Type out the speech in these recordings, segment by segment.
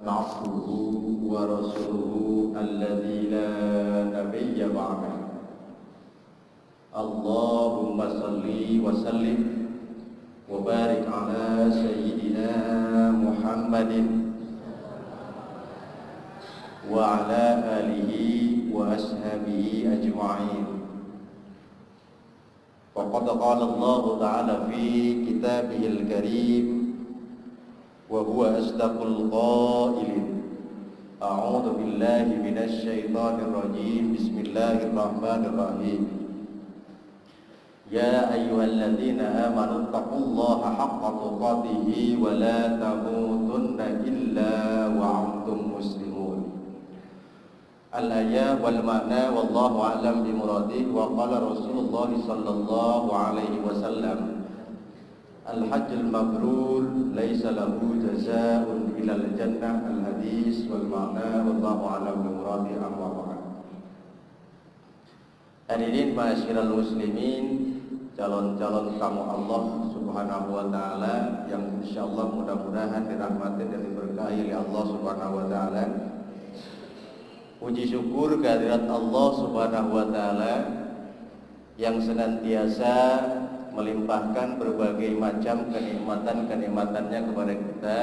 عبده ورسوله الذي لا نبي بعده اللهم صل وسلم وبارك على سيدنا محمد وعلى آله وأصحابه أجمعين. فقد قال الله تعالى في كتابه الكريم وهو أصدق القائلين أعوذ بالله من الشيطان الرجيم بسم الله الرحمن الرحيم يا أيها الذين آمنوا اتقوا الله حق تقاته ولا تموتن إلا وأنتم مسلمون. الآية والمعنى والله أعلم بمراده. وقال رسول الله صلى الله عليه وسلم الحج المبرور ليس له جزاء إلا الجنة. الحديث والمعنى والله أعلم بمراده. أما بعد. Hadirin ma'asyiral muslimin, calon-calon tamu Allah Subhanahu wa taala yang insyaallah mudah-mudahan dirahmati dan diberkahi oleh Allah Subhanahu wa taala. Puji syukur kehadirat Allah Subhanahu wa taala yang senantiasa melimpahkan berbagai macam kenikmatan-kenikmatannya kepada kita,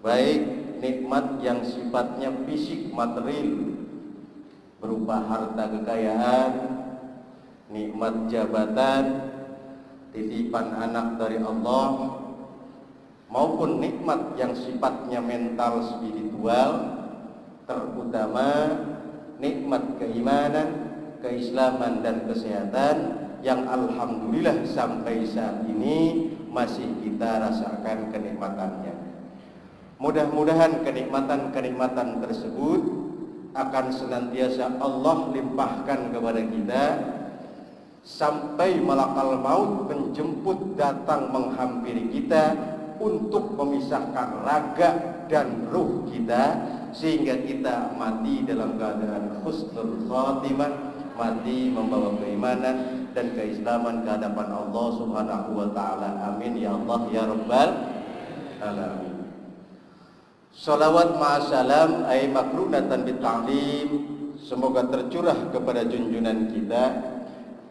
baik nikmat yang sifatnya fisik material berupa harta kekayaan, nikmat jabatan, titipan anak dari Allah, maupun nikmat yang sifatnya mental spiritual, terutama nikmat keimanan, keislaman dan kesehatan yang alhamdulillah sampai saat ini masih kita rasakan kenikmatannya. Mudah-mudahan kenikmatan-kenikmatan tersebut akan senantiasa Allah limpahkan kepada kita sampai malakal maut menjemput datang menghampiri kita untuk memisahkan raga dan ruh kita, sehingga kita mati dalam keadaan husnul khatimah, mati membawa keimanan dan keislaman ke hadapan Allah Subhanahu wa taala. Amin ya Allah ya rabbal alamin. Salawat ma'asalam ay makrunatan bita'lim, semoga tercurah kepada junjungan kita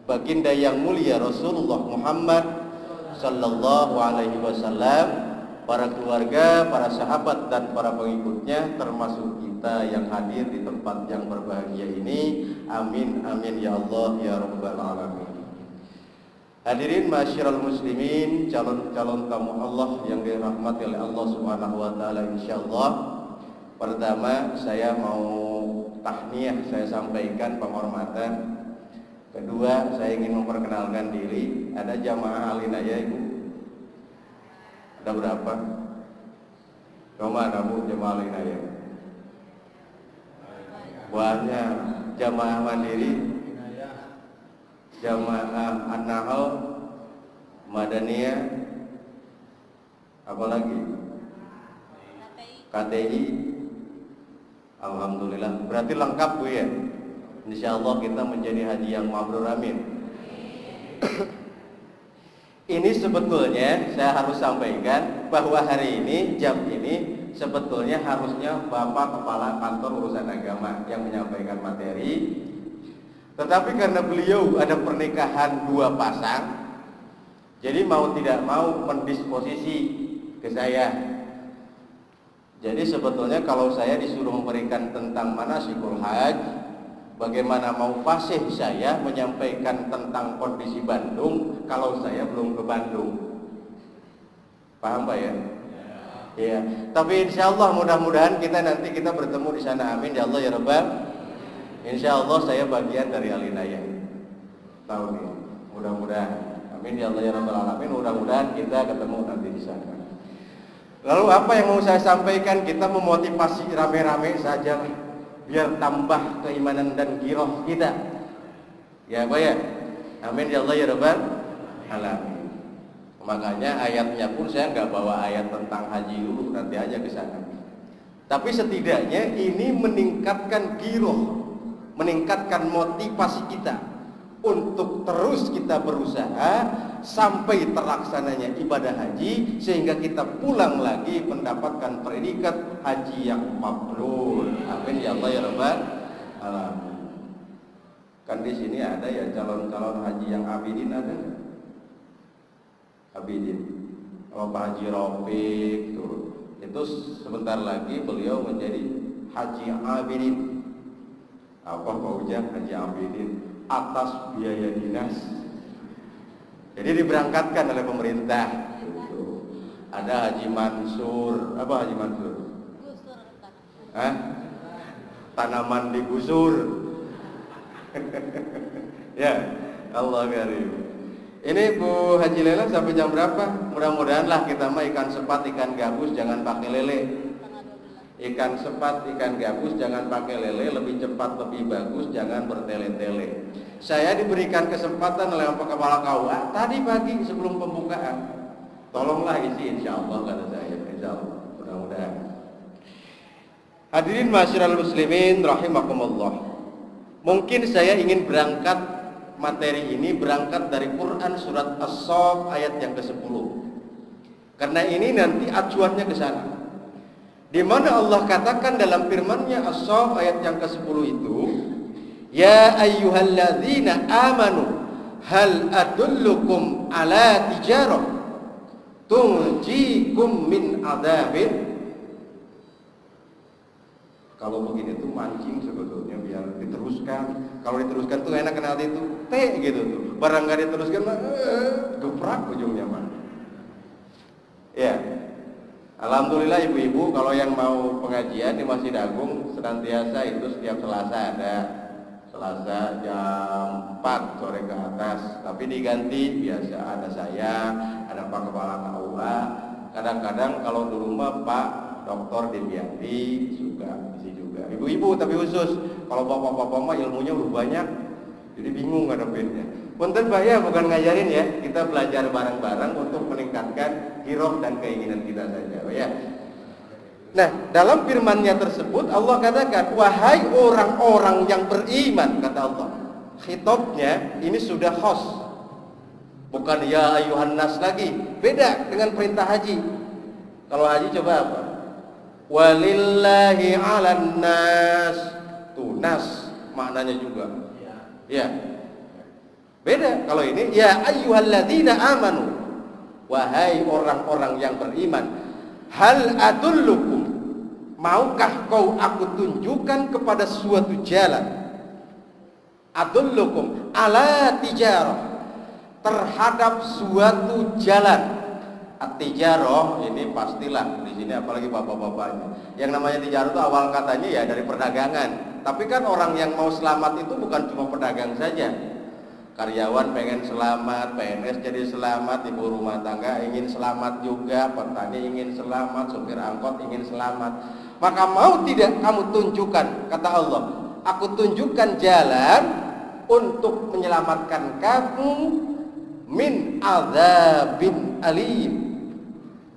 baginda yang mulia Rasulullah Muhammad sallallahu alaihi wasallam, para keluarga, para sahabat dan para pengikutnya, termasuk kita yang hadir di tempat yang berbahagia ini. Amin amin ya Allah ya rabbal alamin. Hadirin ma'asyiral muslimin, calon-calon tamu Allah yang dirahmati oleh Allah Subhanahu wa taala insyaallah. Pertama, saya mau tahniah, saya sampaikan penghormatan. Kedua, saya ingin memperkenalkan diri. Ada jamaah alinaya Ibu? Ada berapa? Kemana Bu jamaah alinaya? Banyak. Jamaah mandiri, jamaah an-nahal, madaniyah, apalagi KTI. Alhamdulillah, berarti lengkap Bu ya. Insyaallah kita menjadi haji yang mabrur, amin. Ini sebetulnya saya harus sampaikan bahwa hari ini jam ini sebetulnya harusnya Bapak Kepala Kantor Urusan Agama yang menyampaikan materi. Tetapi karena beliau ada pernikahan dua pasang, jadi mau tidak mau mendisposisi ke saya. Jadi sebetulnya kalau saya disuruh memberikan tentang manasikul haj, bagaimana mau fasih saya menyampaikan tentang kondisi Bandung kalau saya belum ke Bandung. Paham Pak ya? Ya. Tapi insya Allah mudah-mudahan nanti kita bertemu di sana. Amin ya Allah ya Rabbal. Insya Allah saya bagian dari alinaya tahun ini. Mudah-mudahan. Amin ya Allah ya Rabbal alamin. Mudah-mudahan kita ketemu nanti di sana. Lalu apa yang mau saya sampaikan? Kita memotivasi rame-rame saja biar tambah keimanan dan giroh kita. Ya Pak ya. Amin ya Allah ya Rabbal alamin. Makanya ayatnya pun saya nggak bawa ayat tentang haji dulu, nanti aja ke sana. Tapi setidaknya ini meningkatkan giroh, meningkatkan motivasi kita untuk terus kita berusaha sampai terlaksananya ibadah haji, sehingga kita pulang lagi mendapatkan predikat haji yang mabrur. Amin ya Allah ya Rabbal alamin. Kan di sini ada ya calon-calon haji yang abidin, ada nggak? Abidin, kalau Pak Haji Rafiq tuh, itu sebentar lagi beliau menjadi haji abidin. Apa Pak Ujang? Haji abidin atas biaya dinas. Jadi diberangkatkan oleh pemerintah. Gitu. Ada Haji Mansur. Apa Haji Mansur? Hah? Tanaman digusur. Ya, Allah karim. Ini Bu Haji Lela sampai jam berapa? Mudah-mudahan lah kita mah ikan sepat, ikan gabus, jangan pakai lele. Ikan sepat, ikan gabus, jangan pakai lele, lebih cepat, lebih bagus, jangan bertele-tele. Saya diberikan kesempatan oleh Kepala KUA tadi pagi sebelum pembukaan. Tolonglah isi, insya Allah kata saya, insya Allah, mudah-mudahan. Hadirin masyiral muslimin rahimakumullah. Mungkin saya ingin berangkat materi ini berangkat dari Quran surat As-Saff ayat yang ke-10. Karena ini nanti acuannya ke sana. Di mana Allah katakan dalam firman-Nya As-Saff ayat yang ke-10 itu, ya ayyuhalladzina amanu hal adullukum ala tijarah tunjikum min adzabin. Kalau begini tuh mancing sebetulnya biar diteruskan. Kalau diteruskan tuh enak kenal itu T gitu tuh. Barang gak diteruskan mah geprak ujungnya mah. Ya. Alhamdulillah ibu-ibu kalau yang mau pengajian di Masjid Agung senantiasa itu setiap Selasa ada. Selasa jam 4 sore ke atas. Tapi diganti biasa ada saya, ada Pak Kepala KUA. Kadang-kadang kalau di rumah Pak Dr. Dimyati juga isi juga. Ibu-ibu tapi khusus. Kalau bapak-bapak mah ilmunya udah banyak. Jadi bingung ngadepinnya. Punten Pak ya, bukan ngajarin ya. Kita belajar bareng-bareng untuk meningkatkan hiroh dan keinginan kita saja, Pak ya. Nah, dalam firman-Nya tersebut Allah katakan, wahai orang-orang yang beriman, kata Allah. Khitabnya ini sudah khos. Bukan ya ayuhan nas lagi. Beda dengan perintah haji. Kalau haji coba apa? Walillahi 'alan nas. Tuh nas maknanya juga. Ya. Beda kalau ini ya ayyuhalladzina amanu. Wahai orang-orang yang beriman, hal adullukum, maukah kau aku tunjukkan kepada suatu jalan? Adullukum ala tijarah, terhadap suatu jalan. At-tijarah ini pastilah di sini apalagi bapak-bapaknya. Yang namanya tijarah itu awal katanya ya dari perdagangan. Tapi kan orang yang mau selamat itu bukan cuma pedagang saja. Karyawan pengen selamat, PNS jadi selamat, ibu rumah tangga ingin selamat juga, petani ingin selamat, supir angkot ingin selamat. Maka mau tidak kamu tunjukkan, kata Allah, aku tunjukkan jalan untuk menyelamatkan kamu min azabin alim,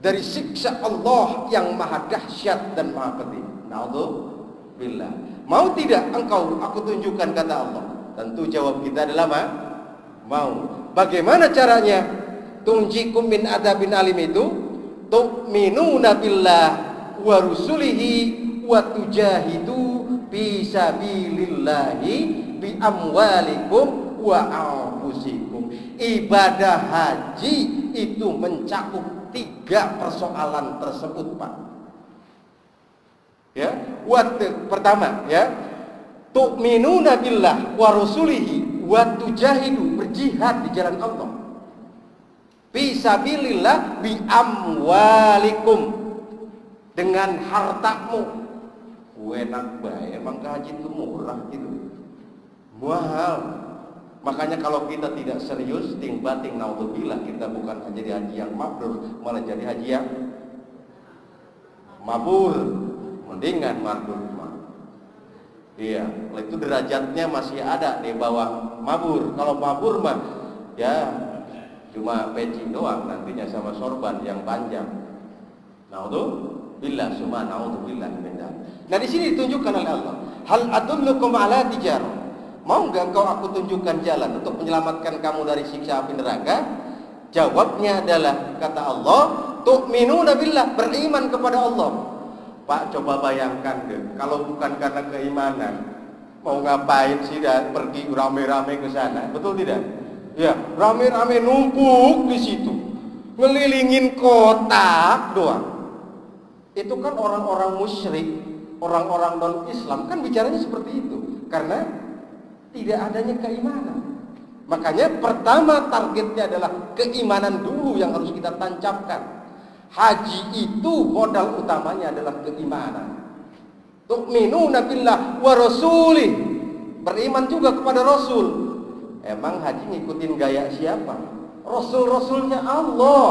dari siksa Allah yang maha dahsyat dan maha pedih. Na'udzubillah. Mau tidak engkau aku tunjukkan, kata Allah. Tentu jawab kita adalah mau. Bagaimana caranya? Tunjikum min adzabin alim itu tu'minuna billah wa rusulihi wa tujahidu fi sabilillahi bi amwalikum wa anfusikum. Ibadah haji itu mencakup 3 persoalan tersebut, Pak. Ya, pertama ya, tu'minuna billah wa rusulihi wa tujahidu, berjihad di jalan Allah. Fisabilillah bi amwalikum, dengan hartamu. Enak bae, emang haji itu murah gitu. Mahal. Makanya kalau kita tidak serius, ting-bating naudzubillah, kita bukan jadi haji yang mabrur, malah jadi haji yang mabur. Mendingan mabrur. Iya, itu derajatnya masih ada di bawah mabur. Kalau mabur mah ya cuma peci doang nantinya sama sorban yang panjang. Naudzubillah, summa naudzubillah min dzalik. Nah, di sini ditunjukkan oleh Allah, hal adullukum ala tijarah. Mau enggak kau aku tunjukkan jalan untuk menyelamatkan kamu dari siksa api neraka? Jawabnya adalah kata Allah, tu'minuna billah, beriman kepada Allah. Pak, coba bayangkan deh, kalau bukan karena keimanan, mau ngapain sih dah pergi rame-rame ke sana? Betul tidak? Ya, rame-rame numpuk di situ, ngelilingin kota doang. Itu kan orang-orang musyrik, orang-orang non-Islam kan bicaranya seperti itu, karena tidak adanya keimanan. Makanya pertama targetnya adalah keimanan dulu yang harus kita tancapkan. Haji itu modal utamanya adalah keimanan. Tu'minuna billah wa rasulih, beriman juga kepada Rasul. Emang haji ngikutin gaya siapa? Rasul-rasulnya Allah.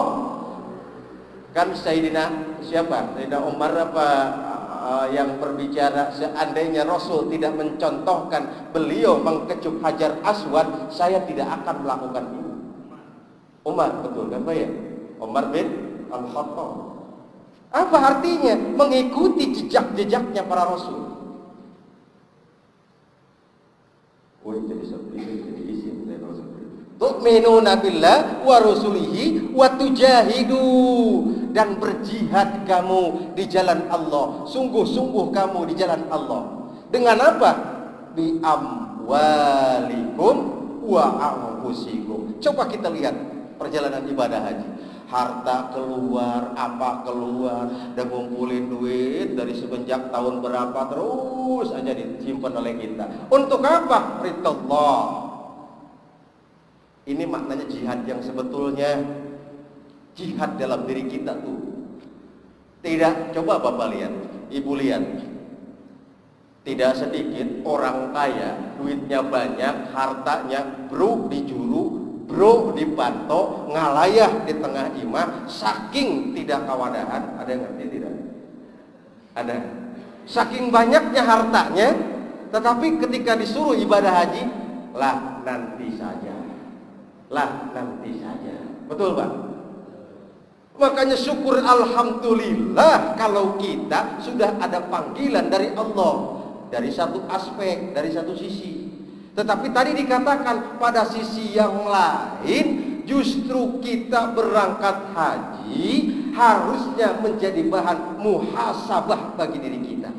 Kan Sayyidina siapa? Sayyidina Umar apa yang berbicara, seandainya Rasul tidak mencontohkan beliau mengkecup Hajar Aswad, saya tidak akan melakukan ini. Umar, betul kan Pak ya? Umar bin Al-Khattab. Apa artinya? Mengikuti jejak-jejaknya para Rasul. Jadi seperti itu, jadi isim dari Rasul. Tu'minuna billah wa rasulihi wa tujahidu, dan berjihad kamu di jalan Allah, sungguh-sungguh kamu di jalan Allah. Dengan apa? Bi amwalikum wa anfusikum. Coba kita lihat perjalanan ibadah haji. Harta keluar, apa keluar, dan ngumpulin duit dari semenjak tahun berapa terus aja disimpan oleh kita. Untuk apa? Ridallah. Ini maknanya jihad yang sebetulnya jihad dalam diri kita tuh. Tidak, coba Bapak lihat, Ibu lihat. Tidak sedikit orang kaya, duitnya banyak, hartanya bro dijuru, bro dipantau, ngalayah di tengah imah, saking tidak kawadahan. Ada yang ngerti tidak? Ada. Saking banyaknya hartanya, tetapi ketika disuruh ibadah haji, lah nanti saja. Lah nanti saja. Betul Pak? Makanya syukur alhamdulillah kalau kita sudah ada panggilan dari Allah, dari satu aspek, dari satu sisi. Tetapi tadi dikatakan pada sisi yang lain, justru kita berangkat haji harusnya menjadi bahan muhasabah bagi diri kita.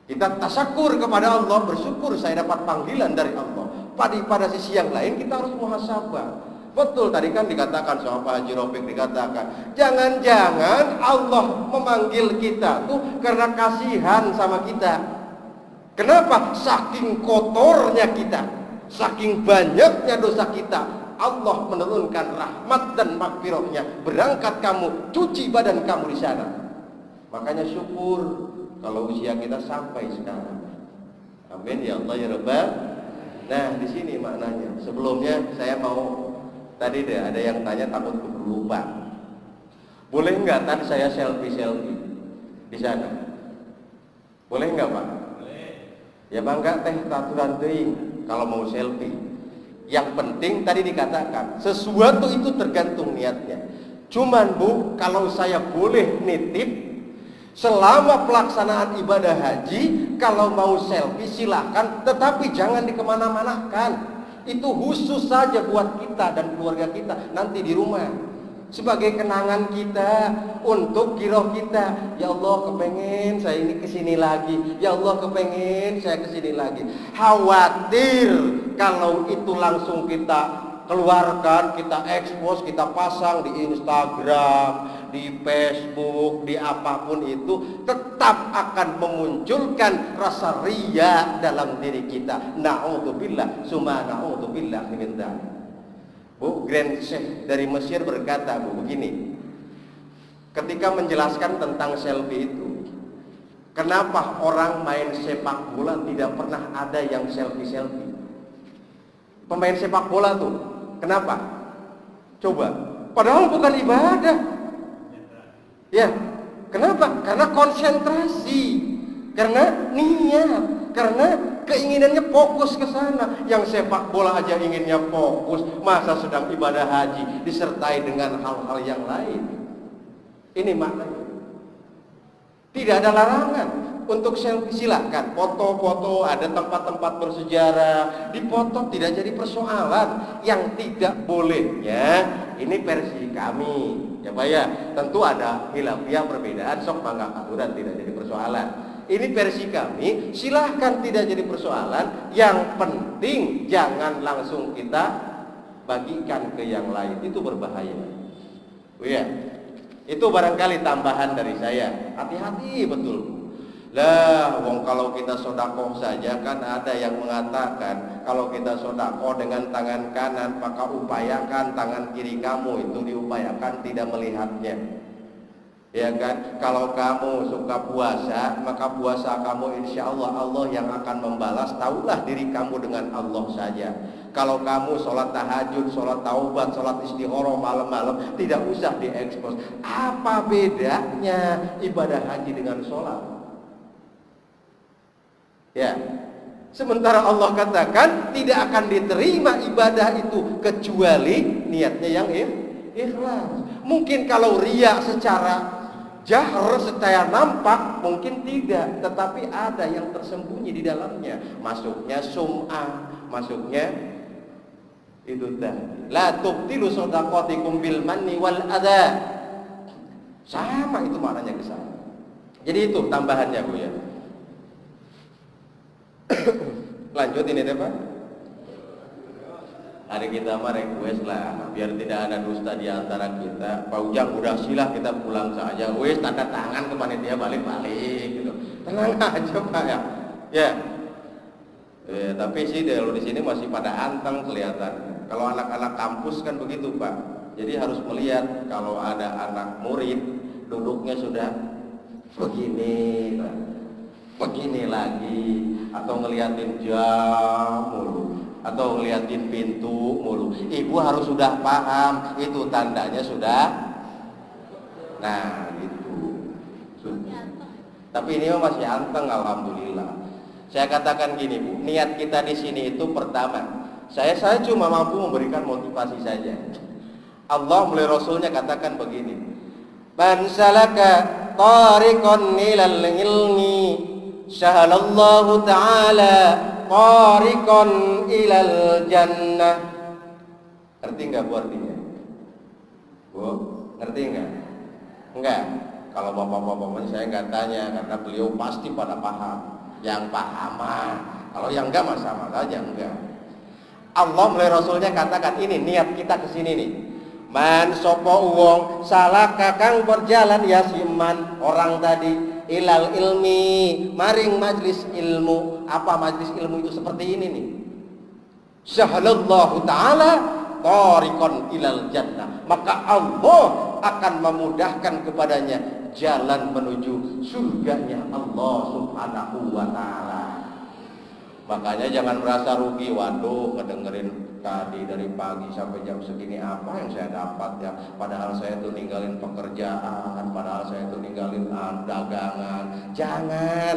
Kita tasyakur kepada Allah, bersyukur saya dapat panggilan dari Allah. Pada sisi yang lain kita harus muhasabah. Betul tadi kan dikatakan sama Pak Haji Rofiq, dikatakan jangan-jangan Allah memanggil kita tuh karena kasihan sama kita. Kenapa? Saking kotornya kita, saking banyaknya dosa kita, Allah menurunkan rahmat dan maghfirahnya. Berangkat kamu, cuci badan kamu di sana. Makanya syukur kalau usia kita sampai sekarang. Amin ya Allah ya Rabbal. Nah, di sini maknanya. Sebelumnya saya mau, tadi deh ada yang tanya takut lupa. Boleh nggak tadi saya selfie di sana? Boleh nggak Pak? Boleh. Ya bangga teh taturan teuing kalau mau selfie. Yang penting tadi dikatakan sesuatu itu tergantung niatnya. Cuman Bu, kalau saya boleh nitip, selama pelaksanaan ibadah haji, kalau mau selfie silahkan, tetapi jangan dikemana-manakan. Itu khusus saja buat kita dan keluarga kita nanti di rumah, sebagai kenangan kita, untuk giroh kita. Ya Allah kepengen saya ini kesini lagi, ya Allah kepengen saya kesini lagi. Khawatir kalau itu langsung kita keluarkan, kita expose, kita pasang di Instagram, di Facebook, di apapun itu, tetap akan memunculkan rasa riya dalam diri kita. Na'udzubillah, summa na'udzubillah min dzalik. Bu, Grand Sheikh dari Mesir berkata, Bu, begini. Ketika menjelaskan tentang selfie itu, kenapa orang main sepak bola tidak pernah ada yang selfie-selfie? Pemain sepak bola tuh, kenapa? Coba, padahal bukan ibadah. Ya, kenapa? Karena konsentrasi, karena niat, karena keinginannya fokus ke sana. Yang sepak bola aja inginnya fokus, masa sedang ibadah haji disertai dengan hal-hal yang lain. Ini maknanya. Tidak ada larangan. untuk selfie silakan, foto-foto, ada tempat-tempat bersejarah, dipoto, tidak jadi persoalan. Yang tidak bolehnya, ini versi kami, ya Pak ya. Tentu ada khilafiyah perbedaan, sok mangga aturan tidak jadi persoalan. Ini versi kami, silahkan tidak jadi persoalan. Yang penting jangan langsung kita bagikan ke yang lain, itu berbahaya. Oh ya, itu barangkali tambahan dari saya. Hati-hati betul. Lah, wong kalau kita sodakoh saja kan ada yang mengatakan kalau kita sodakoh dengan tangan kanan maka upayakan tangan kiri kamu itu diupayakan tidak melihatnya. Ya kan, kalau kamu suka puasa maka puasa kamu insya Allah Allah yang akan membalas. Taulah diri kamu dengan Allah saja. Kalau kamu sholat tahajud, sholat taubat, sholat istikharah malam-malam tidak usah diekspos. Apa bedanya ibadah haji dengan sholat? Ya, sementara Allah katakan tidak akan diterima ibadah itu kecuali niatnya yang ikhlas. Mungkin kalau riya secara jahar, secara nampak mungkin tidak, tetapi ada yang tersembunyi di dalamnya. Masuknya sum'ah, masuknya itu tadi. La tubtilu shadaqatikum bil manni wal adha. Sama itu maknanya ke sana. Jadi itu tambahannya Bu ya. Lanjut ini deh Pak. Hari kita mah request lah, biar tidak ada dusta di antara kita. Pak Ujang udah silah kita pulang saja. Wes tanda tangan ke panitia balik-balik gitu. Tenang aja Pak ya. Ya. Tapi sih kalau di sini masih pada anteng kelihatan. Kalau anak-anak kampus kan begitu Pak. Jadi harus melihat kalau ada anak murid duduknya sudah begini, Pak. Begini lagi, atau ngeliatin jam mulu, atau ngeliatin pintu mulu. Ibu harus sudah paham itu tandanya sudah. Nah gitu. Tapi ini masih anteng alhamdulillah. Saya katakan gini Bu, niat kita di sini itu pertama, saya cuma mampu memberikan motivasi saja. Allah melalui Rasulnya katakan begini, man salaka tariqan ilal ilmi syahalallahu ta'ala tariqan ilal jannah. Ngerti nggak Bu artinya? Bu, ngerti nggak? Enggak. Kalau bapak-bapak saya nggak tanya karena beliau pasti pada paham. Yang paham, kalau yang enggak sama saja enggak. Allah melalui Rasulnya katakan ini niat kita ke sini nih. Man sopo wong salah kakang berjalan ya siman orang tadi ilal ilmi maring majlis ilmu. Apa majlis ilmu itu seperti ini nih. Syahalallahu ta'ala tariqan ilal jannah. Maka Allah akan memudahkan kepadanya jalan menuju surganya Allah subhanahu wa ta'ala. Makanya jangan merasa rugi. Waduh, ngedengerin tadi dari pagi sampai jam segini apa yang saya dapat ya. Padahal saya tuh ninggalin pekerjaan, padahal saya tuh ninggalin dagangan. Jangan.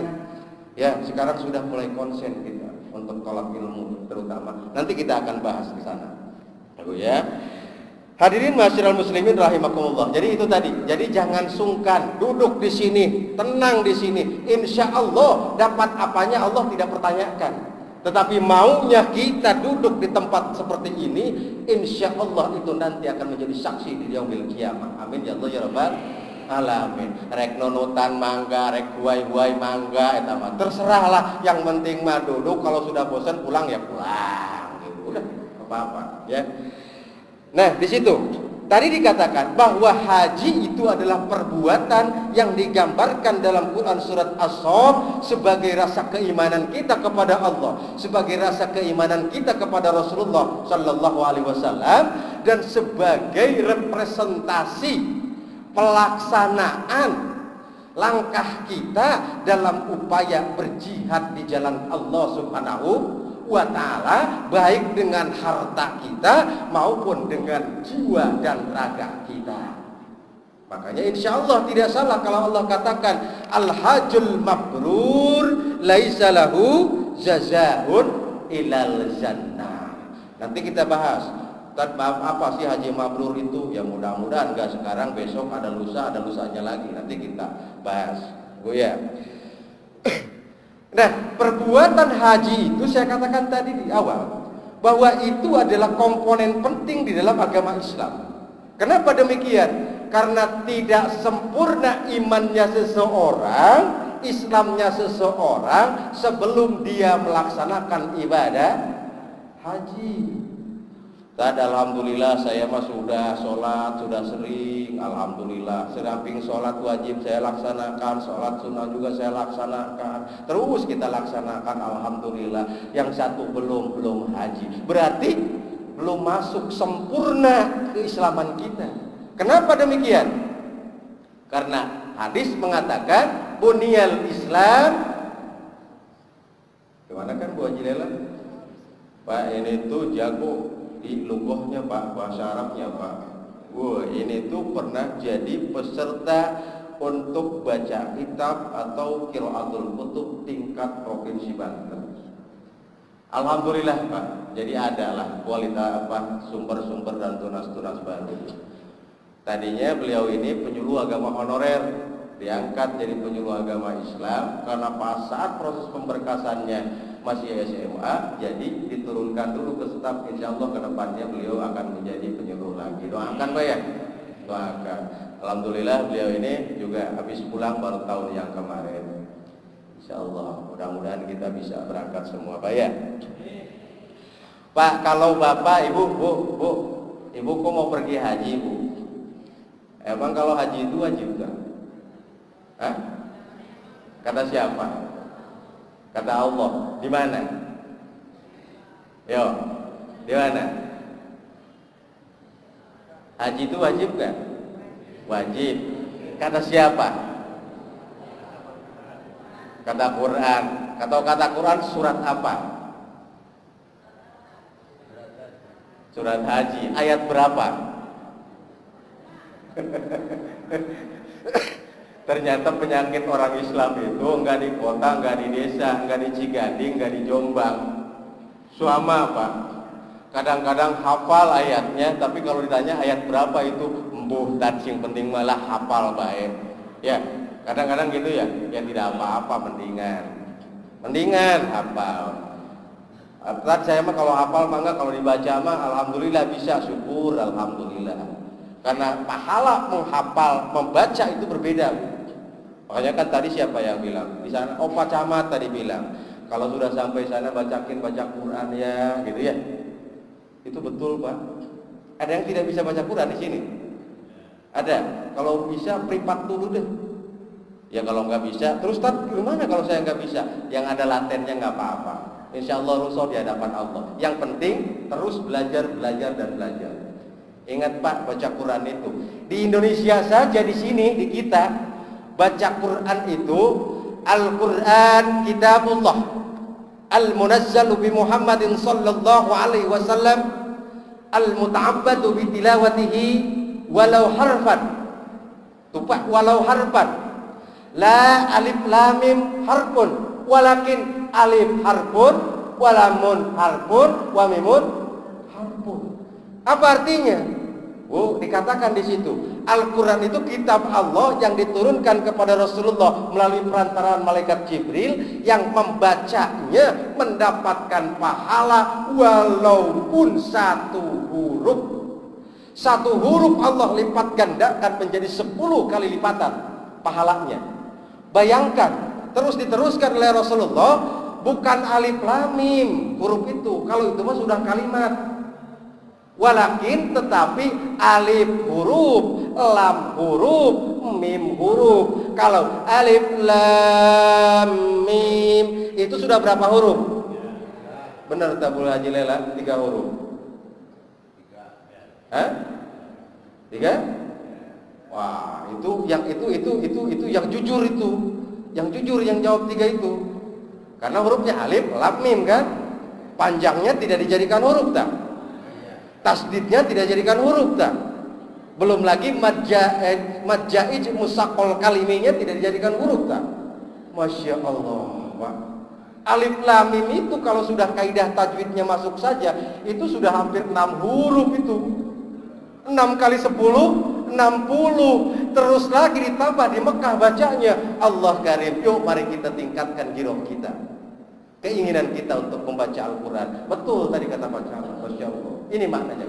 Ya, sekarang sudah mulai konsen kita untuk tolak ilmu terutama. Nanti kita akan bahas di sana. Ya. Hadirin masyiral muslimin rahimakumullah. Jadi itu tadi. Jadi jangan sungkan, duduk di sini, tenang di sini. Insya Allah dapat apanya Allah tidak pertanyakan. Tetapi maunya kita duduk di tempat seperti ini, insya Allah itu nanti akan menjadi saksi di yaumil qiyamah. Amin ya Allah ya rabbal alamin. Rek nonutan mangga, rek guai-guai mangga, eta mah terserahlah. Yang penting mah duduk. Kalau sudah bosan pulang ya pulang. Gitu. Udah apa-apa ya. Nah di situ tadi dikatakan bahwa haji itu adalah perbuatan yang digambarkan dalam Quran surat As-Saff sebagai rasa keimanan kita kepada Allah, sebagai rasa keimanan kita kepada Rasulullah Sallallahu Alaihi Wasallam, dan sebagai representasi pelaksanaan langkah kita dalam upaya berjihad di jalan Allah Subhanahu wa ta'ala, baik dengan harta kita maupun dengan jiwa dan raga kita. Makanya insya Allah tidak salah kalau Allah katakan al-hajjul mabrur laisa lahu jazaa'un ilal jannah. Nanti kita bahas apa sih haji mabrur itu. Ya mudah-mudahan enggak sekarang, besok, ada lusa, ada lusanya lagi. Nanti kita bahas. Oh ya. Nah, perbuatan haji itu saya katakan tadi di awal bahwa itu adalah komponen penting di dalam agama Islam. Kenapa demikian? Karena tidak sempurna imannya seseorang, Islamnya seseorang sebelum dia melaksanakan ibadah haji. Tadi alhamdulillah saya mah sudah sholat, sudah sering, alhamdulillah. Seramping sholat wajib saya laksanakan, sholat sunnah juga saya laksanakan. Terus kita laksanakan, alhamdulillah. Yang satu belum haji. Berarti belum masuk sempurna keislaman kita. Kenapa demikian? Karena hadis mengatakan bunyal Islam. Gimana kan Bu Haji Lela? Pak ini tuh jago di lughahnya Pak, bahasa Arabnya Pak. Wah, ini tuh pernah jadi peserta untuk baca kitab atau qiraatul kutub tingkat provinsi Banten. Alhamdulillah Pak. Jadi adalah kualitas sumber-sumber dan tunas-tunas baru. Tadinya beliau ini penyuluh agama honorer, diangkat jadi penyuluh agama Islam karena pas saat proses pemberkasannya masih SMA, jadi diturunkan dulu ke staf. Insya Allah ke depannya beliau akan menjadi penyuluh lagi. Doakan Pak ya, doakan. Alhamdulillah beliau ini juga habis pulang baru tahun yang kemarin. Insya Allah mudah-mudahan kita bisa berangkat semua Pak ya. Pak, kalau Bapak, Ibu, Ibu kok mau pergi haji Bu? Emang kalau haji itu wajib kan? Hah? Kata siapa? Kata Allah. Di mana? Yo, di mana? Haji itu wajib kan? Wajib. Kata siapa? Kata Quran. Kata Quran surat apa? Surat Haji. Ayat berapa? Ternyata penyakit orang Islam itu enggak di kota, enggak di desa, enggak di Cigading, enggak di Jombang. Sama Pak. Kadang-kadang hafal ayatnya, tapi kalau ditanya ayat berapa itu embuh dan sing penting malah hafal baik. Ya, kadang-kadang gitu ya. Ya tidak apa-apa, mendingan hafal. Tadi saya mah kalau hafal mah enggak, kalau dibaca mah alhamdulillah bisa, syukur alhamdulillah. Karena pahala menghafal, membaca itu berbeda. Makanya kan tadi siapa yang bilang? Di sana Opa Camat tadi bilang, kalau sudah sampai sana baca Quran ya, gitu ya. Itu betul Pak. Ada yang tidak bisa baca Quran di sini? Ada. Kalau bisa privat dulu deh. Ya kalau nggak bisa, terus gimana kalau saya nggak bisa? Yang ada latennya nggak apa-apa. Insya Allah rusuh di hadapan Allah. Yang penting terus belajar dan belajar. Ingat Pak, baca Quran itu di Indonesia saja, di sini di kita baca Quran itu Al-Quran kitabullah al-munazzalu bi Muhammadin sallallahu alaihi wasallam al-muta'abbadu bi tilawatihi walau harfan. Tupak walau harfan. La alif lam mim harfun walakin alif harfun walamun harfun wa mimun harfun. Apa artinya? Dikatakan di situ Al-Quran itu kitab Allah yang diturunkan kepada Rasulullah melalui perantaraan malaikat Jibril, yang membacanya mendapatkan pahala walaupun satu huruf. Satu huruf Allah lipat gandakan menjadi 10 kali lipatan pahalanya. Bayangkan, terus diteruskan oleh Rasulullah, bukan alif lam mim huruf itu. Kalau itu mah sudah kalimat. Walakin tetapi alif huruf, lam huruf, mim huruf. Kalau alif lam mim itu sudah berapa huruf? Benar tabul Haji Lela, 3 huruf. 3? Wah, itu yang jujur itu. Yang jujur yang jawab 3 itu. Karena hurufnya alif, lam, mim kan? Panjangnya tidak dijadikan huruf tak? Tasdidnya tidak jadikan huruf tak? Belum lagi madjaij musaqqal kaliminya tidak dijadikan huruf tak? Masya Allah Pak. Alif lam mim itu kalau sudah kaidah tajwidnya masuk saja, itu sudah hampir 6 huruf itu. 6 kali 10, 6 60, terus lagi ditambah di Mekah bacanya. Allah karim, yuk mari kita tingkatkan giroh kita, keinginan kita untuk membaca Al-Quran. Betul tadi kata Pak Camat, Masya Allah. Ini maknanya.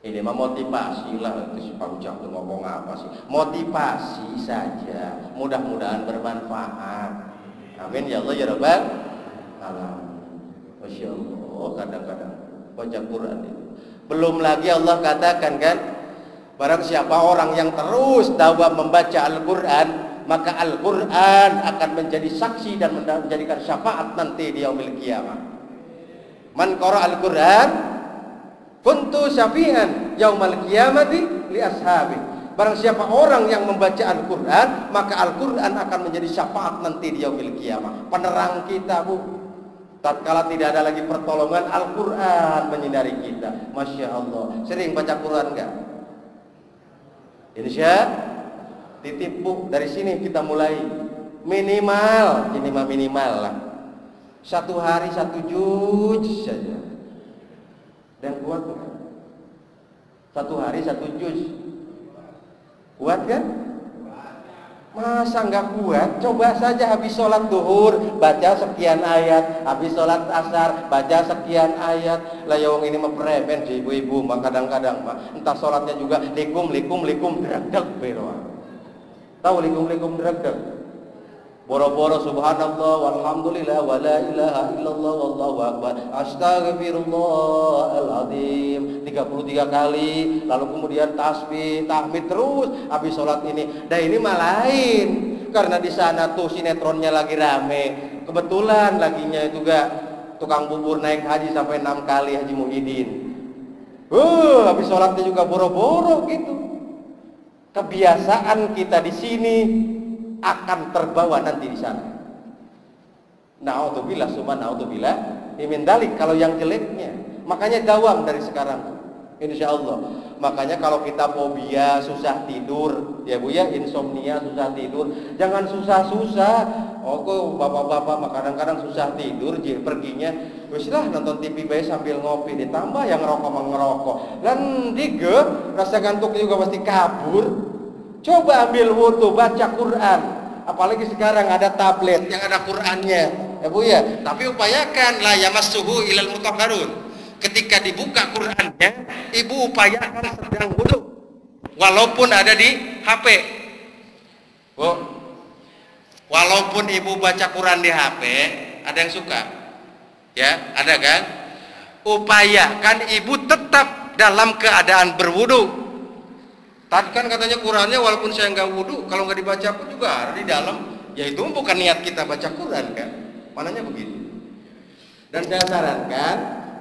Ini mah motivasi lah, itu si Pak Ujang tuh ngomong apa sih? Motivasi saja, mudah-mudahan bermanfaat. Amin ya Allah ya Rabbal alamin. Masya Allah, kadang-kadang baca Quran itu. Belum lagi Allah katakan kan, barang siapa orang yang terus dakwah membaca Al-Quran, maka Al-Quran akan menjadi saksi dan menjadikan syafaat nanti di yaumil qiyamah. Man qara Al-Quran kuntu syafi'an yaumal qiyamati li ashabi. Barang siapa orang yang membaca Al-Quran, maka Al-Quran akan menjadi syafaat nanti di yaumil qiyamah. Penerang kita, Bu. Tatkala tidak ada lagi pertolongan, Al-Quran menyinari kita. Masya Allah. Sering baca Quran enggak? Insya titip, Bu. Dari sini kita mulai. Minimal, ini mah minimal lah. 1 hari 1 juz saja. Dan kuat bukan? 1 hari 1 juz. Kuat kan? Masa nggak kuat? Coba saja habis sholat duhur baca sekian ayat, habis sholat asar baca sekian ayat. Lah yang ini mah premen sih ibu-ibu, mah kadang-kadang mah entah sholatnya juga likum dragdeg beroa. Tahu likum dragdeg? Boro-boro subhanallah walhamdulillah wala ilaha illallah wallahu akbar astaghfirullahaladzim 33 kali, lalu kemudian tasbih tahmid terus habis sholat ini. Dan ini mah lain, karena di sana tuh sinetronnya lagi rame. Kebetulan laginya itu gak tukang bubur naik haji sampai 6 kali Haji Muhyiddin. Habis sholatnya juga boro-boro gitu. Kebiasaan kita di sini akan terbawa nanti di sana. Na'udzubillah summa na'udzubillah min dzalik, kalau yang jeleknya. Makanya dawam dari sekarang, insyaallah. Makanya kalau kita fobia susah tidur, ya Bu ya, insomnia susah tidur, jangan susah-susah. Oh kok bapak-bapak kadang-kadang susah tidur, perginya wis lah nonton TV bae sambil ngopi, ditambah yang ngerokok. Lan dige rasa ngantuk juga pasti kabur. Coba ambil wudu, baca Quran. Apalagi sekarang ada tablet yang ada Qurannya, ya Bu ya. Tapi upayakan la yamassuhu ilal mutahharun. Ketika dibuka Qurannya, ibu upayakan sedang wudu, walaupun ada di HP. Bu, walaupun ibu baca Quran di HP, ada yang suka? Ya, ada kan? Upayakan ibu tetap dalam keadaan berwudu. Tadi kan katanya Qurannya walaupun saya nggak wudhu, kalau nggak dibaca pun juga ada di dalam. Ya itu bukan niat kita baca Quran kan? Mananya begitu. Dan saya sarankan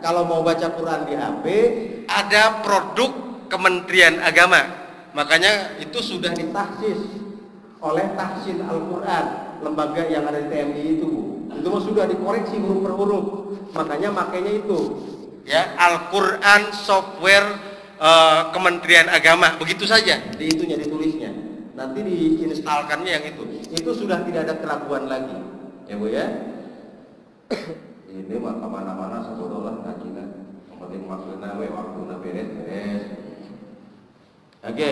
kalau mau baca Quran di HP, ada produk Kementerian Agama. Makanya itu sudah ditaksis oleh Tahsin Al-Quran, lembaga yang ada di TMI itu. Itu sudah dikoreksi huruf per huruf. Makanya itu ya Al-Quran software Kementerian Agama, begitu saja di itunya ditulisnya, nanti diinstalkannya yang itu sudah tidak ada keraguan lagi, ya Bu ya. Ini mah kemana-mana sebodoh lah ngaji kan, yang penting maksudnya waktunya beres. Oke.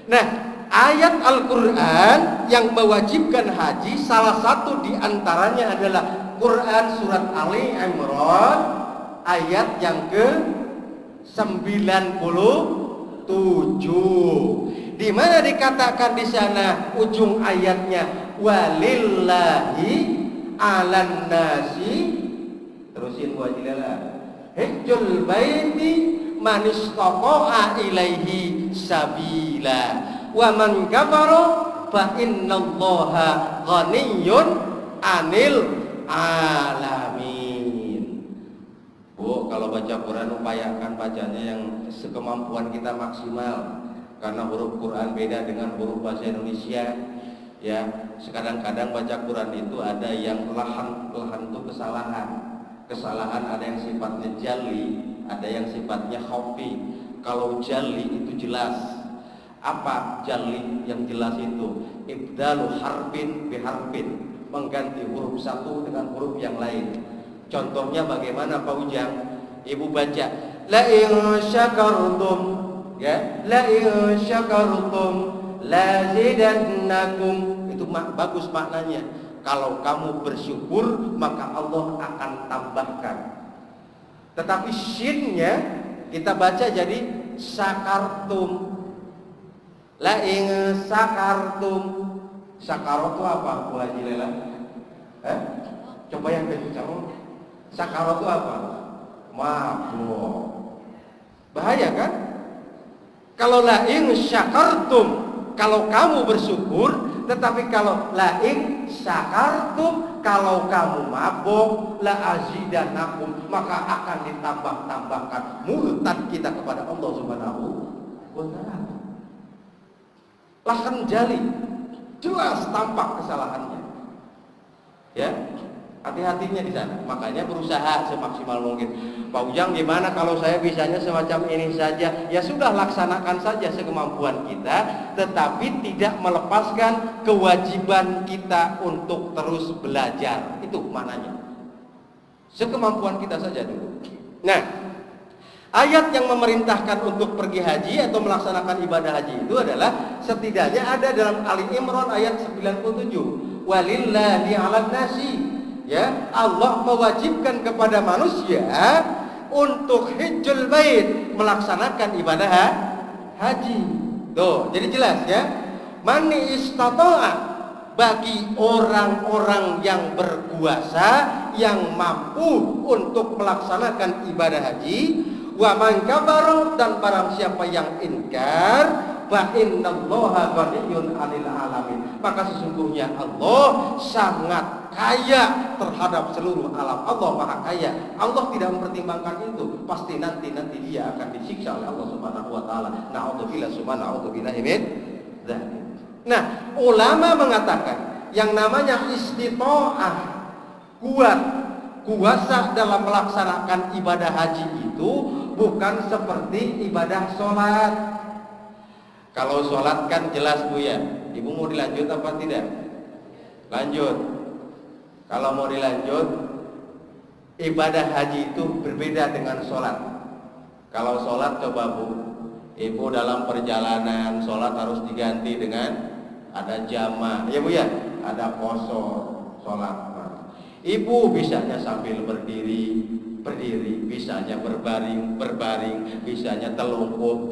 Nah, ayat Al-Quran yang mewajibkan haji salah satu diantaranya adalah Quran surat Ali Imran ayat yang ke 97, di mana dikatakan di sana ujung ayatnya walillahi 'alan nasi, terusin wajilalah hijjul baiti man istaqa'a ilaihi sabila wa man kafara fa innallaha ghaniyyun 'anil 'alamin. Bu, kalau baca Quran upayakan bacanya yang sekemampuan kita maksimal, karena huruf Quran beda dengan huruf bahasa Indonesia. Ya, kadang-kadang baca Quran itu ada yang lahan itu kesalahan ada yang sifatnya jali, ada yang sifatnya khafi. Kalau jali itu jelas. Apa jali yang jelas itu? Ibdalu harfin biharfin, mengganti huruf satu dengan huruf yang lain. Contohnya bagaimana Pak Ujang? Ibu baca la in syakartum ya, la in syakartum la zidannakum. Itu bagus maknanya. Kalau kamu bersyukur maka Allah akan tambahkan. Tetapi shinnya kita baca jadi syakartum. La in syakartum. Syakarot itu apa Bu Haji Lela? Coba yang kencang. Syakarot itu apa? Mabuk. Bahaya kan? Kalau la in syakartum, kalau kamu bersyukur, tetapi kalau la in syakartum, kalau kamu mabuk, la azidanakum, maka akan ditambah-tambahkan murtad kita kepada Allah Subhanahu wa taala. Lahkan jali, jelas tampak kesalahannya. Ya, hati-hatinya di sana. Makanya berusaha semaksimal mungkin. Pak Ujang, gimana kalau saya bisanya semacam ini saja? Ya sudah, laksanakan saja sekemampuan kita, tetapi tidak melepaskan kewajiban kita untuk terus belajar. Itu maknanya. Sekemampuan kita saja dulu. Nah, ayat yang memerintahkan untuk pergi haji atau melaksanakan ibadah haji itu adalah setidaknya ada dalam Ali Imran ayat 97. Walillahi 'alan nasi. Ya, Allah mewajibkan kepada manusia untuk hijjul bait, melaksanakan ibadah haji. Tuh, jadi jelas ya. Mani istata'a, bagi orang-orang yang berkuasa, yang mampu untuk melaksanakan ibadah haji. Wa man kafara, dan barang siapa yang ingkar, fa innallaha ghaniyyun 'anil 'alamin. Maka sesungguhnya Allah sangat kaya terhadap seluruh alam. Allah Maha Kaya. Allah tidak mempertimbangkan itu. Pasti nanti dia akan disiksa oleh Allah Subhanahu wa taala. Na'udzubillah min dzalik. Nah, ulama mengatakan yang namanya istita'ah, kuasa dalam melaksanakan ibadah haji itu bukan seperti ibadah sholat. Kalau sholat kan jelas Bu ya. Ibu mau dilanjut apa tidak? Lanjut. Kalau mau dilanjut, ibadah haji itu berbeda dengan sholat. Kalau sholat coba Bu, Ibu dalam perjalanan sholat harus diganti dengan ada jamaah, ya Bu ya, ada poso sholat. Ibu bisanya sambil berdiri, bisanya berbaring, bisanya telungkup,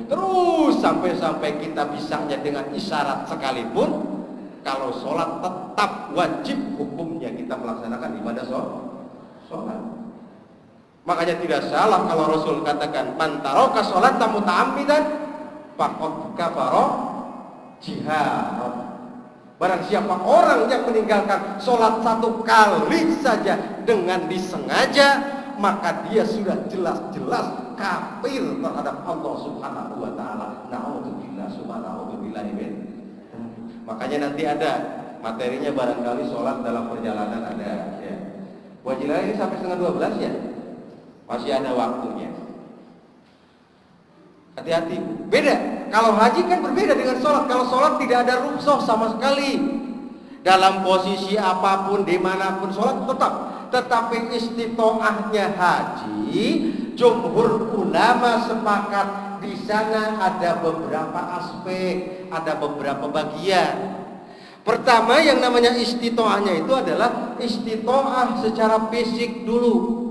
terus sampai kita bisanya dengan isyarat sekalipun. Kalau sholat tetap wajib hukumnya kita melaksanakan ibadah sholat. Makanya tidak salah kalau Rasul katakan man taraka sholatan muta'ammidan faqad kafara jihad. Barang siapa orang yang meninggalkan sholat satu kali saja dengan disengaja, maka dia sudah jelas-jelas kafir terhadap Allah Subhanahu wa taala. Na'udzubillah subhanallahi min. Makanya nanti ada materinya barangkali sholat dalam perjalanan ada ya. Wajilah ini sampai setengah 12 ya. Masih ada waktunya. Hati-hati. Beda. Kalau haji kan berbeda dengan sholat. Kalau sholat tidak ada rukhsah sama sekali. Dalam posisi apapun, dimanapun sholat tetap. Tetapi istitoahnya haji, jumhur ulama sepakat di sana ada beberapa aspek, ada beberapa bagian. Pertama yang namanya istitoahnya itu adalah istitoah secara fisik dulu.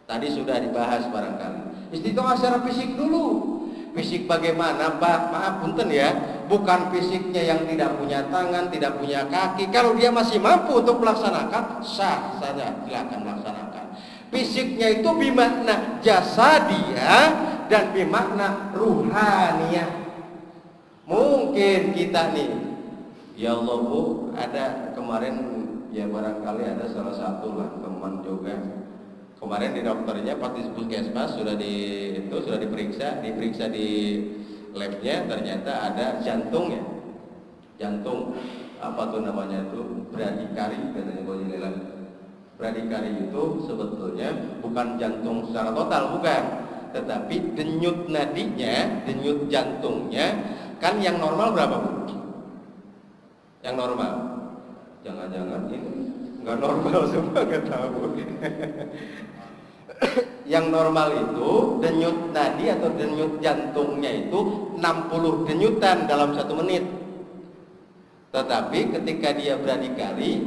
Tadi sudah dibahas barangkali. Istitoah secara fisik dulu. Fisik bagaimana? Maaf punten ya, bukan fisiknya yang tidak punya tangan, tidak punya kaki. Kalau dia masih mampu untuk melaksanakan, sah saja, silakan melaksanakan. Fisiknya itu bimakna jasadiyah dan bimakna ruhaniyah. Mungkin kita nih, ya Allah Bu, ada kemarin ya barangkali ada salah satu lah teman juga. Kemarin di dokternya Pak Puskesmas sudah diperiksa di labnya, ternyata ada jantungnya. Jantung apa tuh namanya itu bradikari katanya Bu Jilela. Bradikari itu sebetulnya bukan jantung secara total, bukan, tetapi denyut nadinya, denyut jantungnya kan yang normal berapa Bu? Yang normal? Jangan-jangan ini nggak normal semua, nggak tahu. Yang normal itu denyut nadi atau denyut jantungnya itu 60 denyutan dalam 1 menit. Tetapi ketika dia berdikari,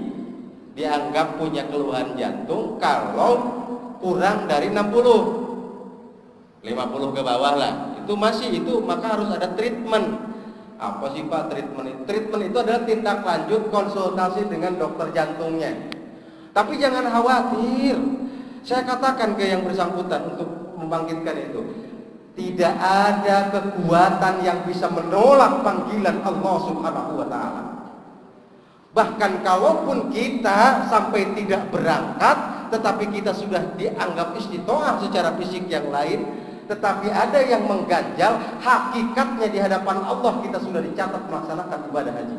dianggap punya keluhan jantung kalau kurang dari 50 ke bawah lah. Itu masih itu, maka harus ada treatment. Apa sih Pak treatment? Treatment itu adalah tindak lanjut konsultasi dengan dokter jantungnya. Tapi jangan khawatir. Saya katakan ke yang bersangkutan untuk membangkitkan itu, tidak ada kekuatan yang bisa menolak panggilan Allah Subhanahu wa ta'ala. Bahkan kalaupun kita sampai tidak berangkat, tetapi kita sudah dianggap istitoah secara fisik yang lain, tetapi ada yang mengganjal, hakikatnya di hadapan Allah kita sudah dicatat melaksanakan ibadah haji.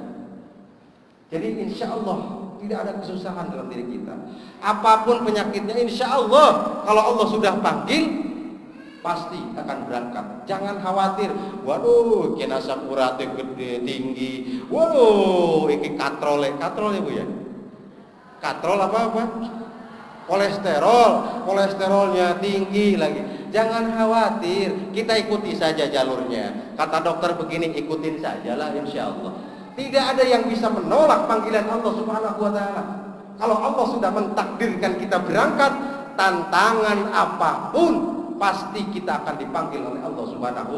Jadi insya Allah tidak ada kesusahan dalam diri kita. Apapun penyakitnya, insya Allah kalau Allah sudah panggil, pasti akan berangkat. Jangan khawatir. Waduh, kena sakurate gede tinggi. Waduh, iki katrol Bu ya. Katrol apa? Kolesterolnya tinggi lagi. Jangan khawatir, kita ikuti saja jalurnya. Kata dokter begini, ikutin sajalah insya Allah. Tidak ada yang bisa menolak panggilan Allah Subhanahu wa ta'ala. Kalau Allah sudah mentakdirkan kita berangkat, tantangan apapun pasti kita akan dipanggil oleh Allah Subhanahu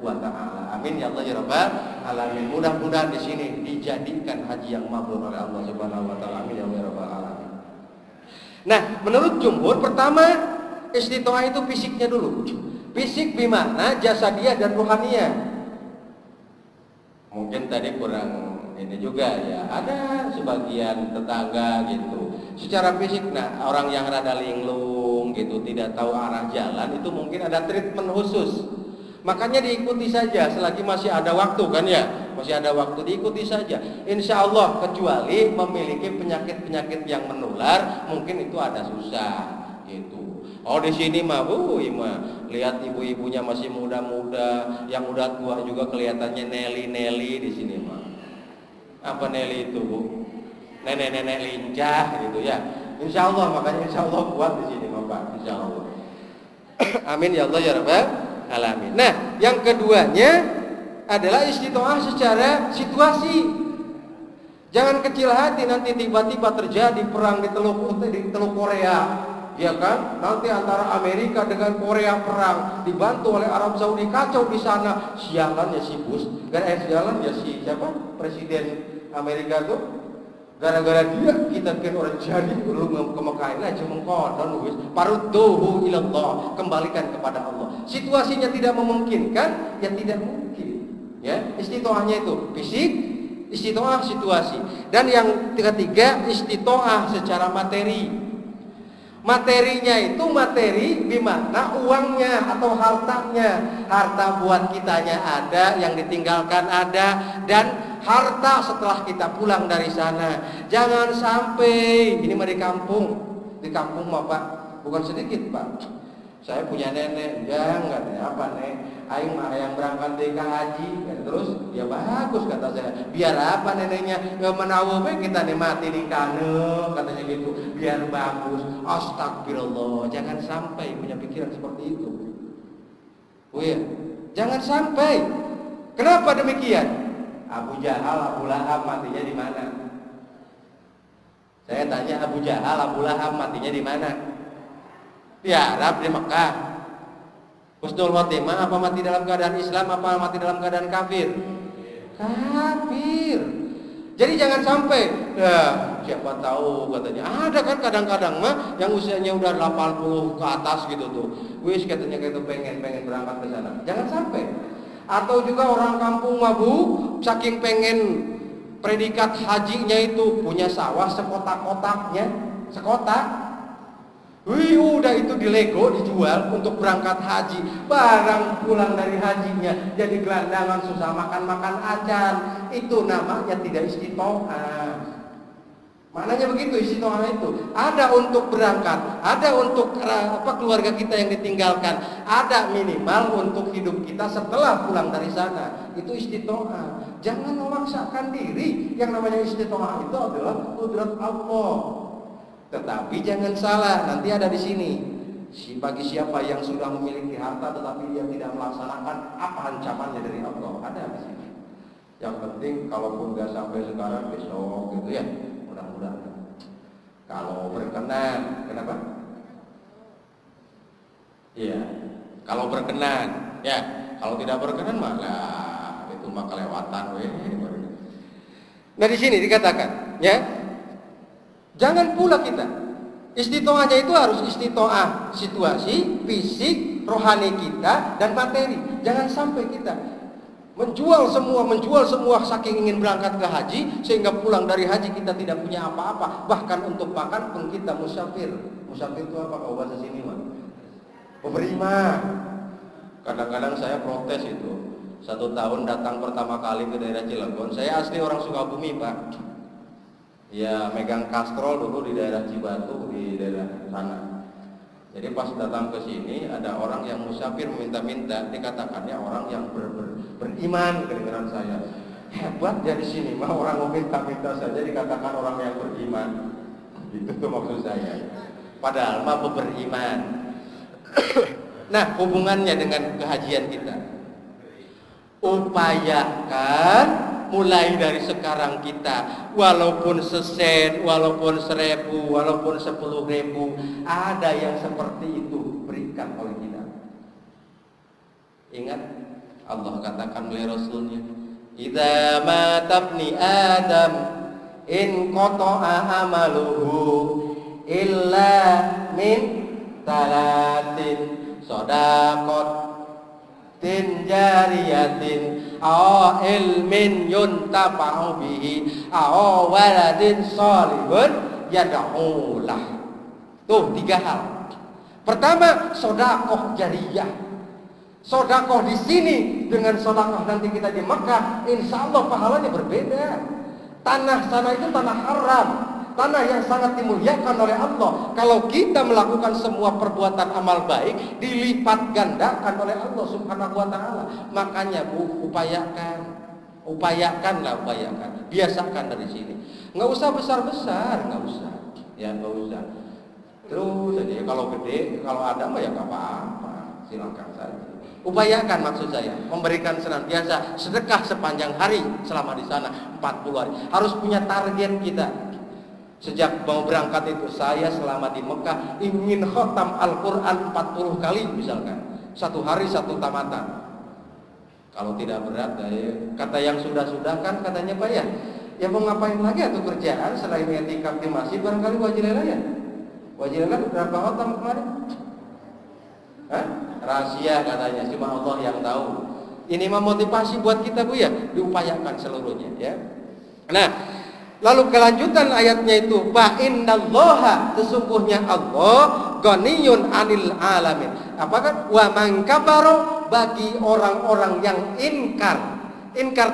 wa ta'ala. Amin ya Allah ya Rabbal alamin. Mudah-mudahan di sini dijadikan haji yang mabrur oleh Allah Subhanahu wa ta'ala. Amin ya Allah ya Rabbal alamin. Nah, menurut jumhur, pertama istitoah itu fisiknya dulu. Fisik bimana jasadiyah dan ruhaniyah. Mungkin tadi kurang ini juga ya, ada sebagian tetangga gitu secara fisik, nah orang yang rada linglung gitu, tidak tahu arah jalan, itu mungkin ada treatment khusus. Makanya diikuti saja selagi masih ada waktu kan ya, masih ada waktu, diikuti saja insya Allah. Kecuali memiliki penyakit-penyakit yang menular, mungkin itu ada susah gitu. Oh di sini mah Bu, lihat ibu-ibunya masih muda-muda, yang udah tua juga kelihatannya Nelly di sini mah. Apa Nelly itu Bu? Nenek-nenek lincah gitu ya. Insya Allah, makanya insya Allah kuat di sini Bapak, insya Allah. Amin ya Allah ya Rabbal alamin. Nah, yang keduanya adalah istitoah secara situasi. Jangan kecil hati nanti tiba-tiba terjadi perang di Teluk Korea. Ya kan, nanti antara Amerika dengan Korea perang, dibantu oleh Arab Saudi, kacau di sana. Sialan ya si Bush, sialan ya si siapa? Presiden Amerika tuh. Gara-gara dia kita kan orang jadi belum ke Mekah ini aja mengkodon wis. Parudduhu ilallah, kembalikan kepada Allah. Situasinya tidak memungkinkan, ya tidak mungkin. Ya, istitoahnya itu fisik, istitoah situasi. Dan yang ketiga, istitoah secara materi. Materinya itu materi gimana, uangnya atau hartanya. Harta buat kitanya ada, yang ditinggalkan ada, dan harta setelah kita pulang dari sana. Jangan sampai, ini mah di kampung mah Pak, bukan sedikit Pak. Saya punya nenek, jangan apa nek, aing mah yang berangkat ke haji, ya, terus ya bagus kata saya. Biar apa neneknya menawa kita nikmati nikahnya, katanya gitu. Biar bagus. Astagfirullah, jangan sampai punya pikiran seperti itu. Oh iya, jangan sampai. Kenapa demikian? Abu Jahal, Abu Lahab matinya di mana? Saya tanya Abu Jahal, Abu Lahab matinya di mana? Di Arab, di Mekah. Husnul khotimah apa mati dalam keadaan Islam, apa mati dalam keadaan kafir? Kafir. Jadi jangan sampai siapa tahu katanya ada kan kadang-kadang mah yang usianya udah 80 ke atas gitu tuh. Wis katanya gitu pengen berangkat ke sana. Jangan sampai. Atau juga orang kampung mah Bu, saking pengen predikat hajinya itu punya sawah sekotak-kotaknya, sekotak. Wih, udah itu dilego dijual untuk berangkat haji. Barang pulang dari hajinya jadi gelandangan, susah makan acan. Itu namanya tidak istitoah. Maknanya begitu istitoah itu. Ada untuk berangkat, ada untuk keluarga kita yang ditinggalkan, ada minimal untuk hidup kita setelah pulang dari sana. Itu istitoah. Jangan memaksakan diri. Yang namanya istitoah itu adalah qudrat Allah. Tetapi jangan salah, nanti ada di sini. Bagi siapa yang sudah memiliki harta tetapi dia tidak melaksanakan, apa ancamannya dari Allah? Ada di sini. Yang penting kalaupun nggak sampai sekarang, besok gitu ya, mudah-mudahan. Kalau berkenan, kenapa? Iya, kalau berkenan, ya. Kalau tidak berkenan malah itu mah kelewatan. Nah di sini dikatakan, ya, jangan pula kita. Istitoahnya itu harus istitoah situasi, fisik, rohani kita, dan materi. Jangan sampai kita menjual semua saking ingin berangkat ke haji, sehingga pulang dari haji kita tidak punya apa-apa. Bahkan untuk makan pun kita musafir. Musafir itu apa kalau bahasa sini mah? Pemerima. Kadang-kadang saya protes itu. 1 tahun datang pertama kali ke daerah Cilegon. Saya asli orang Sukabumi, Pak. Ya, megang kastrol dulu di daerah Cibatu, di daerah sana. Jadi pas datang ke sini ada orang yang musafir minta-minta, dikatakannya orang yang beriman, kedengaran saya. Hebat ya di sini, mah orang mau minta-minta saja dikatakan orang yang beriman. Itu tuh maksud saya. Padahal mah beriman. Nah, hubungannya dengan kehajian kita. Upayakan mulai dari sekarang kita, walaupun sesen, walaupun 1000, walaupun 10.000, ada yang seperti itu berikan oleh kita. Ingat Allah katakan oleh Rasulnya, idza matabni Adam in qata'a amaluhu illa min talatin shadaqat tin jariyatin aw ilmin yuntafa'u bihi aw waladin shalihun yad'u lah. Tuh 3 hal. Pertama, sedekah jariyah. Sedekah di sini dengan sedekah nanti kita di Mekah, insya Allah pahalanya berbeda. Tanah sana itu tanah haram, tanah yang sangat dimuliakan oleh Allah. Kalau kita melakukan semua perbuatan amal baik, dilipat gandakan oleh Allah Subhanahu wa ta'ala. Makanya Bu, upayakan. Biasakan dari sini. Nggak usah besar-besar, nggak usah. Ya, nggak usah. Terus saja, kalau gede, kalau ada mah ya nggak apa-apa. Silakan saja. Upayakan, maksud saya, memberikan senantiasa sedekah sepanjang hari selama di sana 40 hari. Harus punya target kita. Sejak mau berangkat itu, saya selama di Mekah ingin khatam Al-Quran 40 kali misalkan. 1 hari 1 tamatan. Kalau tidak berat, kata yang sudah-sudah kan katanya Pak ya mau ngapain lagi atau kerjaan selain etikaf di masjid, barangkali wajilah ya. Wajilah berapa khatam kemarin? Hah? Rahasia katanya, cuma Allah yang tahu. Ini memotivasi buat kita Bu ya, diupayakan seluruhnya ya. Nah, lalu kelanjutan ayatnya itu, fa innallaha, sesungguhnya Allah ghaniyun 'anil alamin. Apakah wa man kafara, bagi orang-orang yang ingkar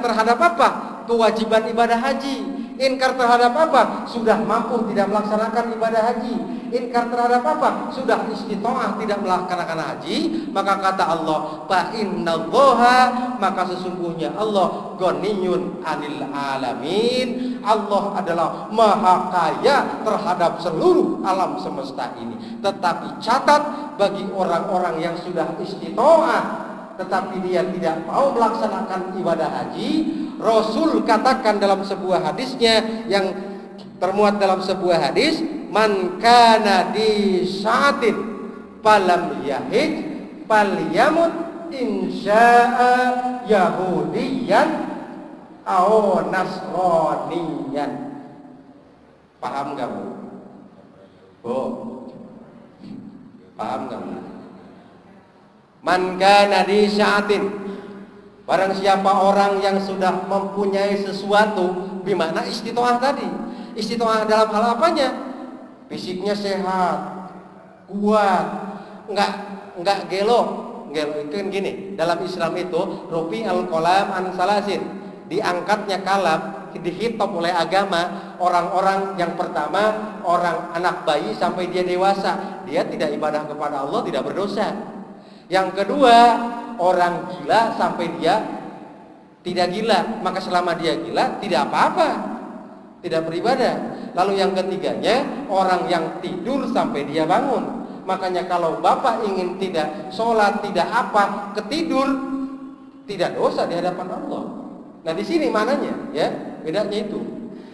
terhadap apa? Kewajiban ibadah haji. Ingkar terhadap apa? Sudah mampu tidak melaksanakan ibadah haji. Ingkar terhadap apa? Sudah istitoah tidak melaksanakan haji. Maka kata Allah, fa innallaha, maka sesungguhnya Allah ghaniyun 'anil alamin. Allah adalah maha kaya terhadap seluruh alam semesta ini. Tetapi catat, bagi orang-orang yang sudah istitoah tetapi dia tidak mau melaksanakan ibadah haji, Rasul katakan dalam sebuah hadisnya yang termuat dalam sebuah hadis, man kana di sa'atin falam yahij falyamut insya'a yahudiyan aw nasraniyan. Paham gak Bu? Bu, paham gak Bu? Man kana di sa'atin, barang siapa orang yang sudah mempunyai sesuatu, bimana istitoah tadi. Istitoah dalam hal apanya? Fisiknya sehat, kuat, enggak gelo itu kan gini. Dalam Islam itu rufi al-qalam an salasin, diangkatnya kalam, dihitam oleh agama orang-orang yang pertama, orang anak bayi sampai dia dewasa, dia tidak ibadah kepada Allah, tidak berdosa. Yang kedua, orang gila sampai dia tidak gila, maka selama dia gila tidak apa-apa, tidak beribadah. Lalu yang ketiganya, orang yang tidur sampai dia bangun, Makanya kalau bapak ingin tidak sholat, tidak apa, ketidur, tidak dosa di hadapan Allah. Nah di sini mananya, ya bedanya itu.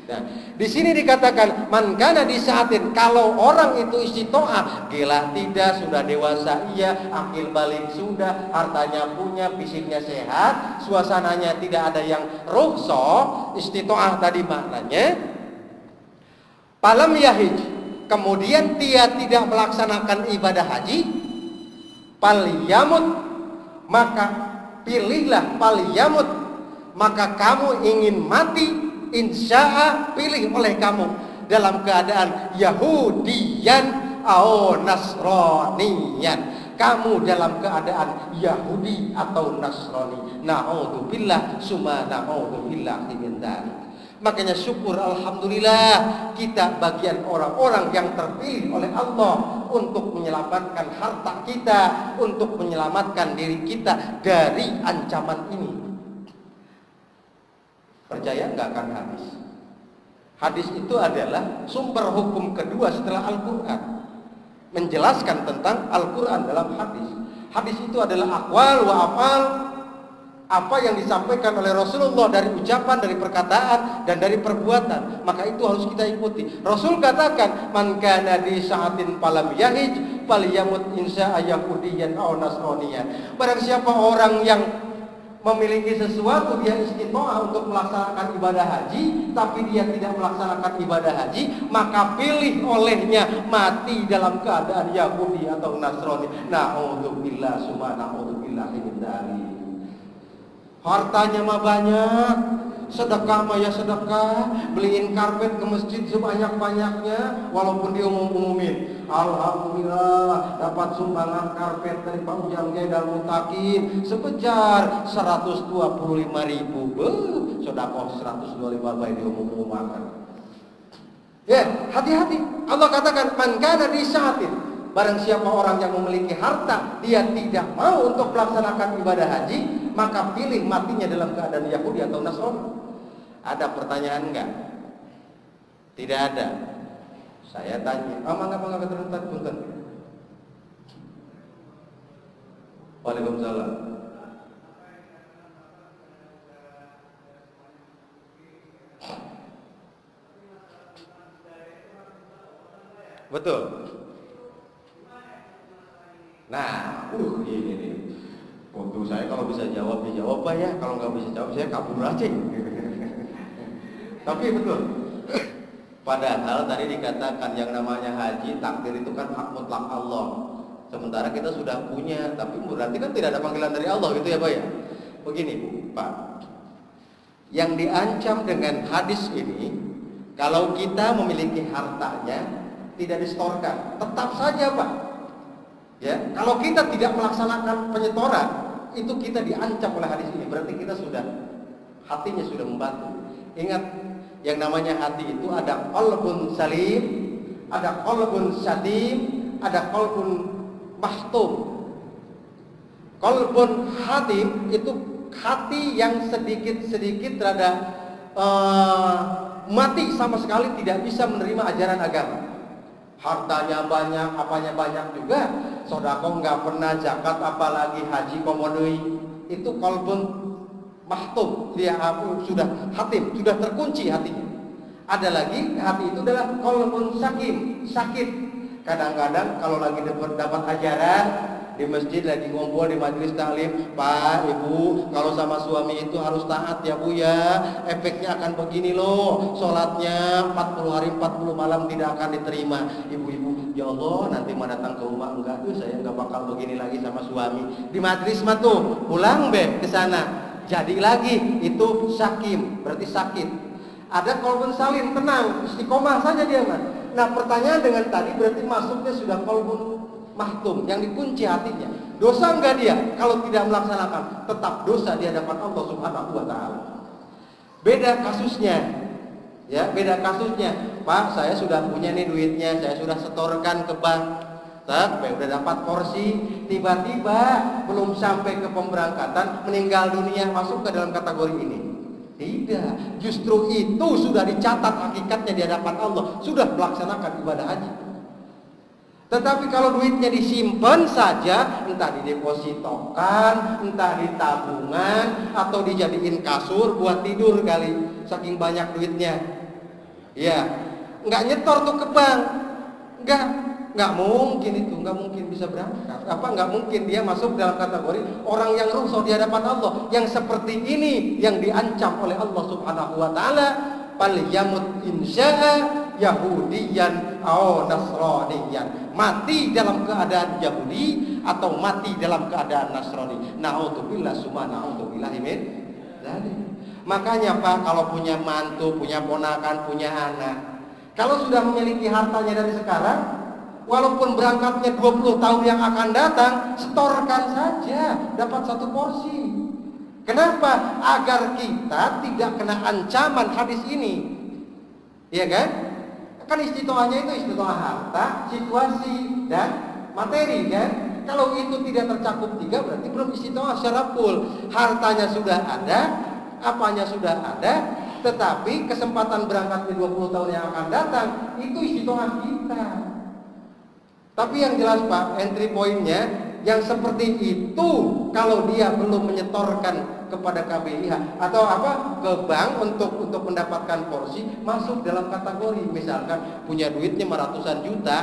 Nah, di sini dikatakan man kana di saatin, kalau orang itu istitoah, gila tidak, sudah dewasa iya, akil balik sudah, hartanya punya, fisiknya sehat, suasananya tidak ada yang rukhsah, istitoah tadi maknanya palam yahij, kemudian dia tidak melaksanakan ibadah haji, palyamut, maka pilihlah palyamut, maka kamu ingin mati, insya'a pilih oleh kamu dalam keadaan Yahudiyan atau Nasraniyan, kamu dalam keadaan Yahudi atau Nasrani. Na'udzubillah summa na'udzubillah min dzalik. Makanya syukur alhamdulillah kita bagian orang-orang yang terpilih oleh Allah untuk menyelamatkan harta kita, untuk menyelamatkan diri kita dari ancaman ini. Percaya nggak akan hadis? Hadis itu adalah sumber hukum kedua setelah Al-Quran, menjelaskan tentang Al-Quran dalam hadis. Hadis itu adalah aqwal wa afal, apa yang disampaikan oleh Rasulullah dari ucapan, dari perkataan, dan dari perbuatan. Maka itu harus kita ikuti. Rasul katakan, man kana di sa'atin falam yahij falyamut insya'a yahudiyan aw nasraniyan. Barang siapa orang yang memiliki sesuatu, dia istitoah untuk melaksanakan ibadah haji, tapi dia tidak melaksanakan ibadah haji, maka pilih olehnya mati dalam keadaan Yahudi atau Nasrani. Na'udzubillah summa na'udzubillah min dzalik. Hartanya mah banyak, sedekah mah ya sedekah, beliin karpet ke masjid sebanyak-banyaknya, walaupun dia umum-umumin, alhamdulillah dapat sumbangan karpet dari Pak Ujang Jaidal Mutakin sebesar 125.000. Sedekah 125 baik diumum-umumakan. Ya, hati-hati. Allah katakan man kana di sa'atin, barang siapa orang yang memiliki harta, dia tidak mau untuk melaksanakan ibadah haji, maka pilih matinya dalam keadaan Yahudi atau Nasrani. Ada pertanyaan enggak? Tidak ada. Saya tanya, mangga keterangan punten. Waalaikumsalam. Betul. Nah, ini nih. Untuk saya kalau bisa jawab dijawab Pak ya, kalau nggak bisa jawab saya kabur aja. Tapi betul. Padahal tadi dikatakan yang namanya haji, takdir itu kan hak mutlak Allah. Sementara kita sudah punya, tapi berarti kan tidak ada panggilan dari Allah gitu ya Pak ya. Begini Bu, Pak. Yang diancam dengan hadis ini, kalau kita memiliki hartanya tidak distorkan, tetap saja Pak. Ya, kalau kita tidak melaksanakan penyetoran, itu kita diancam oleh hadis ini. Berarti kita sudah, hatinya sudah membantu. Ingat, yang namanya hati itu ada qalbun salim, ada qalbun sadim, ada qalbun mahtum. Qalbun hatim itu hati yang sedikit-sedikit rada mati, sama sekali tidak bisa menerima ajaran agama. Hartanya banyak, apanya banyak juga, sodako nggak pernah, zakat apalagi haji komodoi, itu qalbun mahtum, dia sudah hatim, sudah terkunci hatinya. Ada lagi hati itu adalah qalbun sakim, sakit. Kadang-kadang kalau lagi dapat ajaran di masjid, lagi ngumpul di majelis taklim, Pak, Ibu, kalau sama suami itu harus taat ya Bu ya, efeknya akan begini loh, sholatnya 40 hari 40 malam tidak akan diterima. Ibu-ibu, ya Allah nanti mau datang ke rumah, enggak tuh saya enggak bakal begini lagi sama suami. Di majelis mah tuh, pulang be ke sana, jadi lagi, itu sakim, berarti sakit. Ada qalbun salim, tenang, istiqomah saja dia mah. Nah pertanyaan dengan tadi berarti masuknya sudah qalbun mahtum, yang dikunci hatinya. Dosa enggak dia kalau tidak melaksanakan? Tetap dosa di hadapan Allah Subhanahu wa taala. Beda kasusnya. Ya, beda kasusnya. Pak, saya sudah punya nih duitnya, saya sudah setorkan ke bank. Tapi udah dapat porsi, tiba-tiba belum sampai ke pemberangkatan meninggal dunia, masuk ke dalam kategori ini. Tidak, justru itu sudah dicatat hakikatnya di hadapan Allah, sudah melaksanakan ibadah haji. Tetapi kalau duitnya disimpan saja, entah didepositokan, entah di tabungan, atau dijadiin kasur buat tidur kali, saking banyak duitnya. Ya, nggak nyetor tuh ke bank, nggak mungkin itu, nggak mungkin bisa berangkat. Nggak mungkin dia masuk dalam kategori orang yang rusuh di hadapan Allah. Yang seperti ini yang diancam oleh Allah Subhanahu Wa Taala. Fal yamut insya'a Yahudiyan atau Nasraniyan, mati dalam keadaan Yahudi atau mati dalam keadaan Nasrani. Na'udzubillah summa na'udzubillah min dzalik. Makanya Pak, kalau punya mantu, punya ponakan, punya anak, kalau sudah memiliki hartanya dari sekarang, walaupun berangkatnya 20 tahun yang akan datang, setorkan saja, dapat satu porsi. Kenapa? Agar kita tidak kena ancaman hadis ini. Iya kan? Kan istitoahnya itu istitoah harta, situasi, dan materi kan? Kalau itu tidak tercakup 3 berarti belum istitoah secara full. Hartanya sudah ada, apanya sudah ada, tetapi kesempatan berangkat di 20 tahun yang akan datang itu istitoah kita. Tapi yang jelas Pak, entry point-nya yang seperti itu kalau dia belum menyetorkan kepada KBIH atau ke bank untuk mendapatkan porsi, masuk dalam kategori misalkan punya duitnya 500-an juta,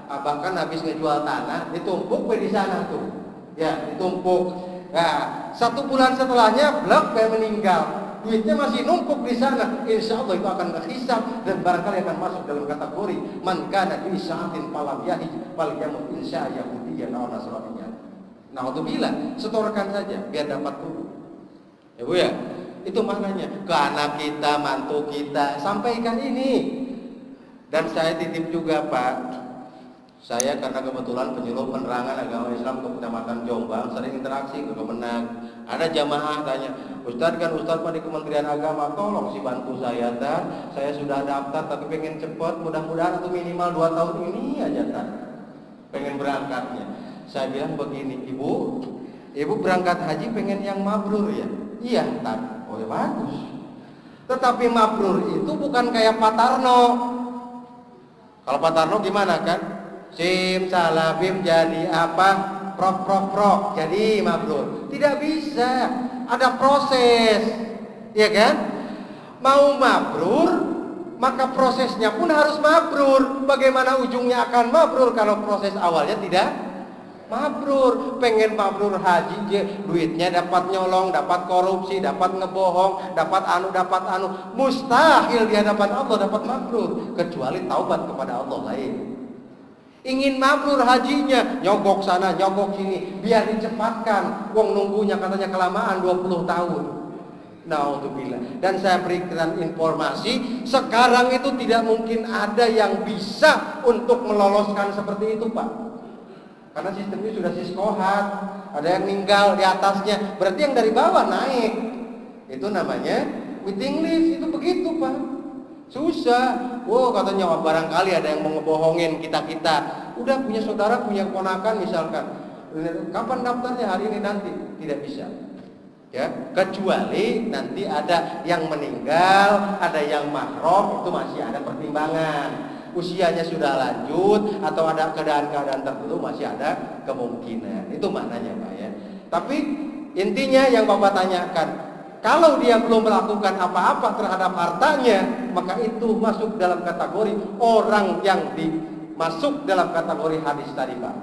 bahkan habis ngejual tanah, ditumpuk di sana tuh. Ya, ditumpuk. Nah, 1 bulan setelahnya blok meninggal. Duitnya masih numpuk di sana. Insya Allah itu akan terhisab dan barangkali akan masuk dalam kategori man kana fi sa'atin falam yahi fal yamut insya Yahudiyyan aw Nasraniyyan. Naudzubillah, setorkan saja biar dapat dulu. Ya Bu ya, itu maknanya ke anak kita, mantu kita, sampaikan ini. Dan saya titip juga Pak, saya karena kebetulan penyuluh penerangan agama Islam ke Kecamatan Jombang, sering interaksi ke Kemenang. Ada jamaah tanya, Ustadz Pak di Kementerian Agama, tolong sih bantu saya saya sudah daftar tapi pengen cepet, mudah-mudahan itu minimal 2 tahun ini aja pengen berangkatnya. Saya bilang begini, ibu berangkat haji pengen yang mabrur ya? Iya, oh ya bagus. Tetapi mabrur itu bukan kayak Pak Tarno. Kalau Pak Tarno gimana kan? Sim salabim jadi apa? Prok jadi mabrur. Tidak bisa, ada proses, ya kan? Mau mabrur, maka prosesnya pun harus mabrur. Bagaimana ujungnya akan mabrur kalau proses awalnya tidak mabrur? Pengen mabrur haji, duitnya dapat nyolong, dapat korupsi, dapat ngebohong, dapat anu, mustahil di hadapan Allah dapat mabrur kecuali taubat kepada Allah lain. Ingin mabrur hajinya, nyogok sana, nyogok sini, biar dicepatkan. Wong nunggunya katanya kelamaan 20 tahun. Naudzubillah. Dan saya berikan informasi, sekarang itu tidak mungkin ada yang bisa untuk meloloskan seperti itu Pak. Karena sistemnya sudah siskohat, ada yang meninggal di atasnya, berarti yang dari bawah naik. Itu namanya waiting list, itu begitu Pak. Susah. Katanya barangkali ada yang mau ngebohongin kita. Udah punya saudara, punya keponakan misalkan, kapan daftarnya? Hari ini nanti. Tidak bisa. Ya, kecuali nanti ada yang meninggal, ada yang mahram, itu masih ada pertimbangan. Usianya sudah lanjut atau ada keadaan-keadaan tertentu, masih ada kemungkinan. Itu maknanya Pak ya. Tapi intinya yang Bapak tanyakan, kalau dia belum melakukan apa-apa terhadap hartanya, maka itu masuk dalam kategori orang yang masuk dalam kategori hadis tadi Pak.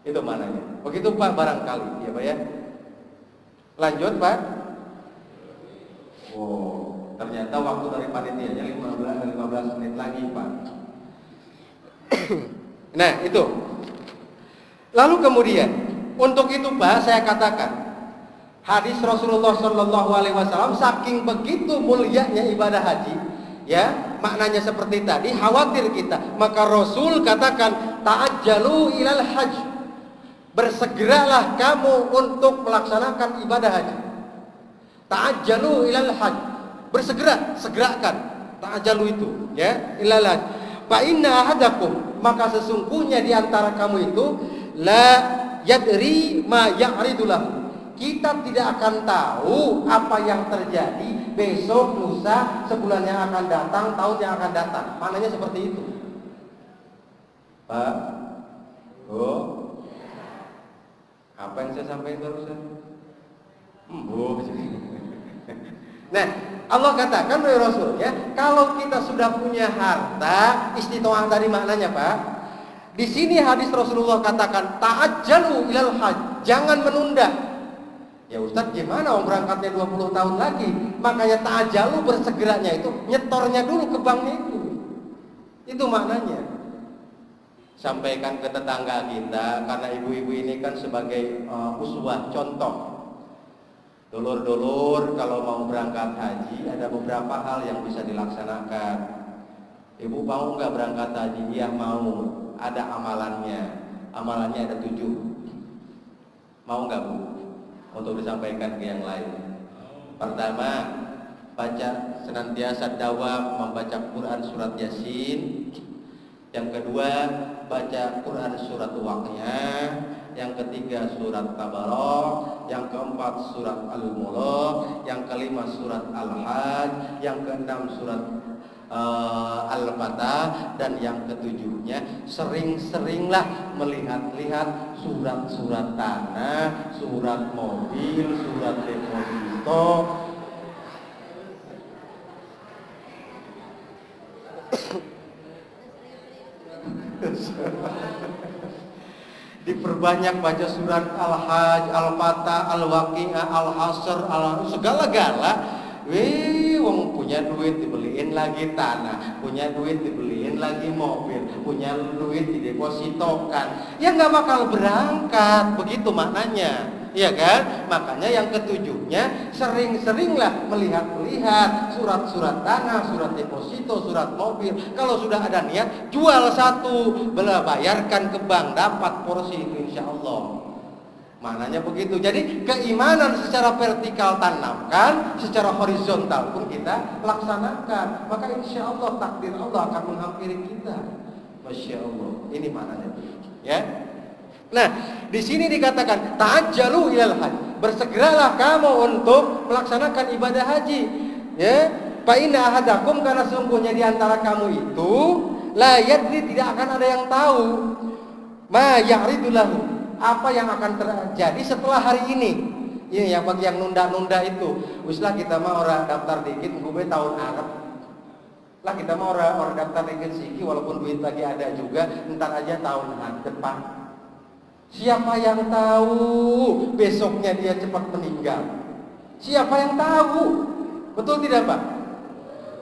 Itu maknanya. Begitu Pak barangkali, ya Pak ya. Lanjut Pak. Ternyata waktu dari panitianya 15 menit lagi Pak. Nah itu. Lalu kemudian untuk itu Pak saya katakan hadis Rasulullah Shallallahu Alaihi Wasallam saking begitu mulianya ibadah haji, ya maknanya seperti tadi, khawatir kita, maka Rasul katakan ta'ajjalu ilal hajj, bersegeralah kamu untuk melaksanakan ibadah haji. Ta'ajjalu ilal hajj, segerakan ta'ajjalu itu, ya ilal hajj. Fa inna ahadakum, maka sesungguhnya di antara kamu itu la yadri ma ya'ridulahu, kita tidak akan tahu apa yang terjadi besok, lusa, sebulan yang akan datang, tahun yang akan datang. Maknanya seperti itu Pak. Oh, apa yang saya sampaikan barusan? Nah, Allah katakan oleh Rasulnya, kalau kita sudah punya harta, istitoah tadi maknanya Pak. Di sini hadis Rasulullah katakan, ta'ajjalu ilal hajj, jangan menunda. Ya Ustaz, gimana orang berangkatnya 20 tahun lagi? Makanya ta'ajjalu, bersegeranya itu nyetornya dulu ke banknya itu. Itu maknanya. Sampaikan ke tetangga kita, karena ibu-ibu ini kan sebagai uswah, contoh. Dulur-dulur kalau mau berangkat haji ada beberapa hal yang bisa dilaksanakan. Ibu mau nggak berangkat haji? Iya mau. Ada amalannya. Amalannya ada 7. Mau nggak Bu? Untuk disampaikan ke yang lain. Pertama, baca senantiasa dawam membaca Quran surat Yasin. Yang kedua, baca Quran surat Waqiah. Yang ketiga surat Tabarok, yang keempat surat Al-Mulk, yang kelima surat Al-Hajj, yang keenam surat Al-Fatah, dan yang ketujuhnya sering-seringlah melihat-lihat surat-surat tanah, surat mobil, surat deposito. Diperbanyak baca surat Al-Hajj, Al-Fatah, Al-Waqiah, Al-Hasr, segala-gala. Wong punya duit dibeliin lagi tanah, punya duit dibeliin lagi mobil, punya duit didepositokan. Ya nggak bakal berangkat, begitu maknanya. Iya kan? Makanya yang ketujuhnya sering-seringlah melihat-lihat surat-surat tanah, surat deposito, surat mobil. Kalau sudah ada niat, jual satu, bayarkan ke bank, dapat porsi itu insya Allah. Maknanya begitu. Jadi keimanan secara vertikal tanamkan, secara horizontal pun kita laksanakan. Maka insya Allah takdir Allah akan menghampiri kita. Masya Allah. Ini maknanya. Ya. Nah, di sini dikatakan ta'ajjalu ilal hajj. Bersegeralah kamu untuk melaksanakan ibadah haji. Ya. Fa inna ahadakum, karena sungguhnya di antara kamu itu la yadri, tidak akan ada yang tahu ma ya'ridu lahu, apa yang akan terjadi setelah hari ini. Ini yang bagi yang nunda-nunda itu. Wislah kita mau orang daftar dikit gue tahun Arab. Lah kita mau orang daftar dikit siki walaupun duit lagi ada juga, entar aja tahun depan. Siapa yang tahu besoknya dia cepat meninggal? Siapa yang tahu? Betul tidak Pak?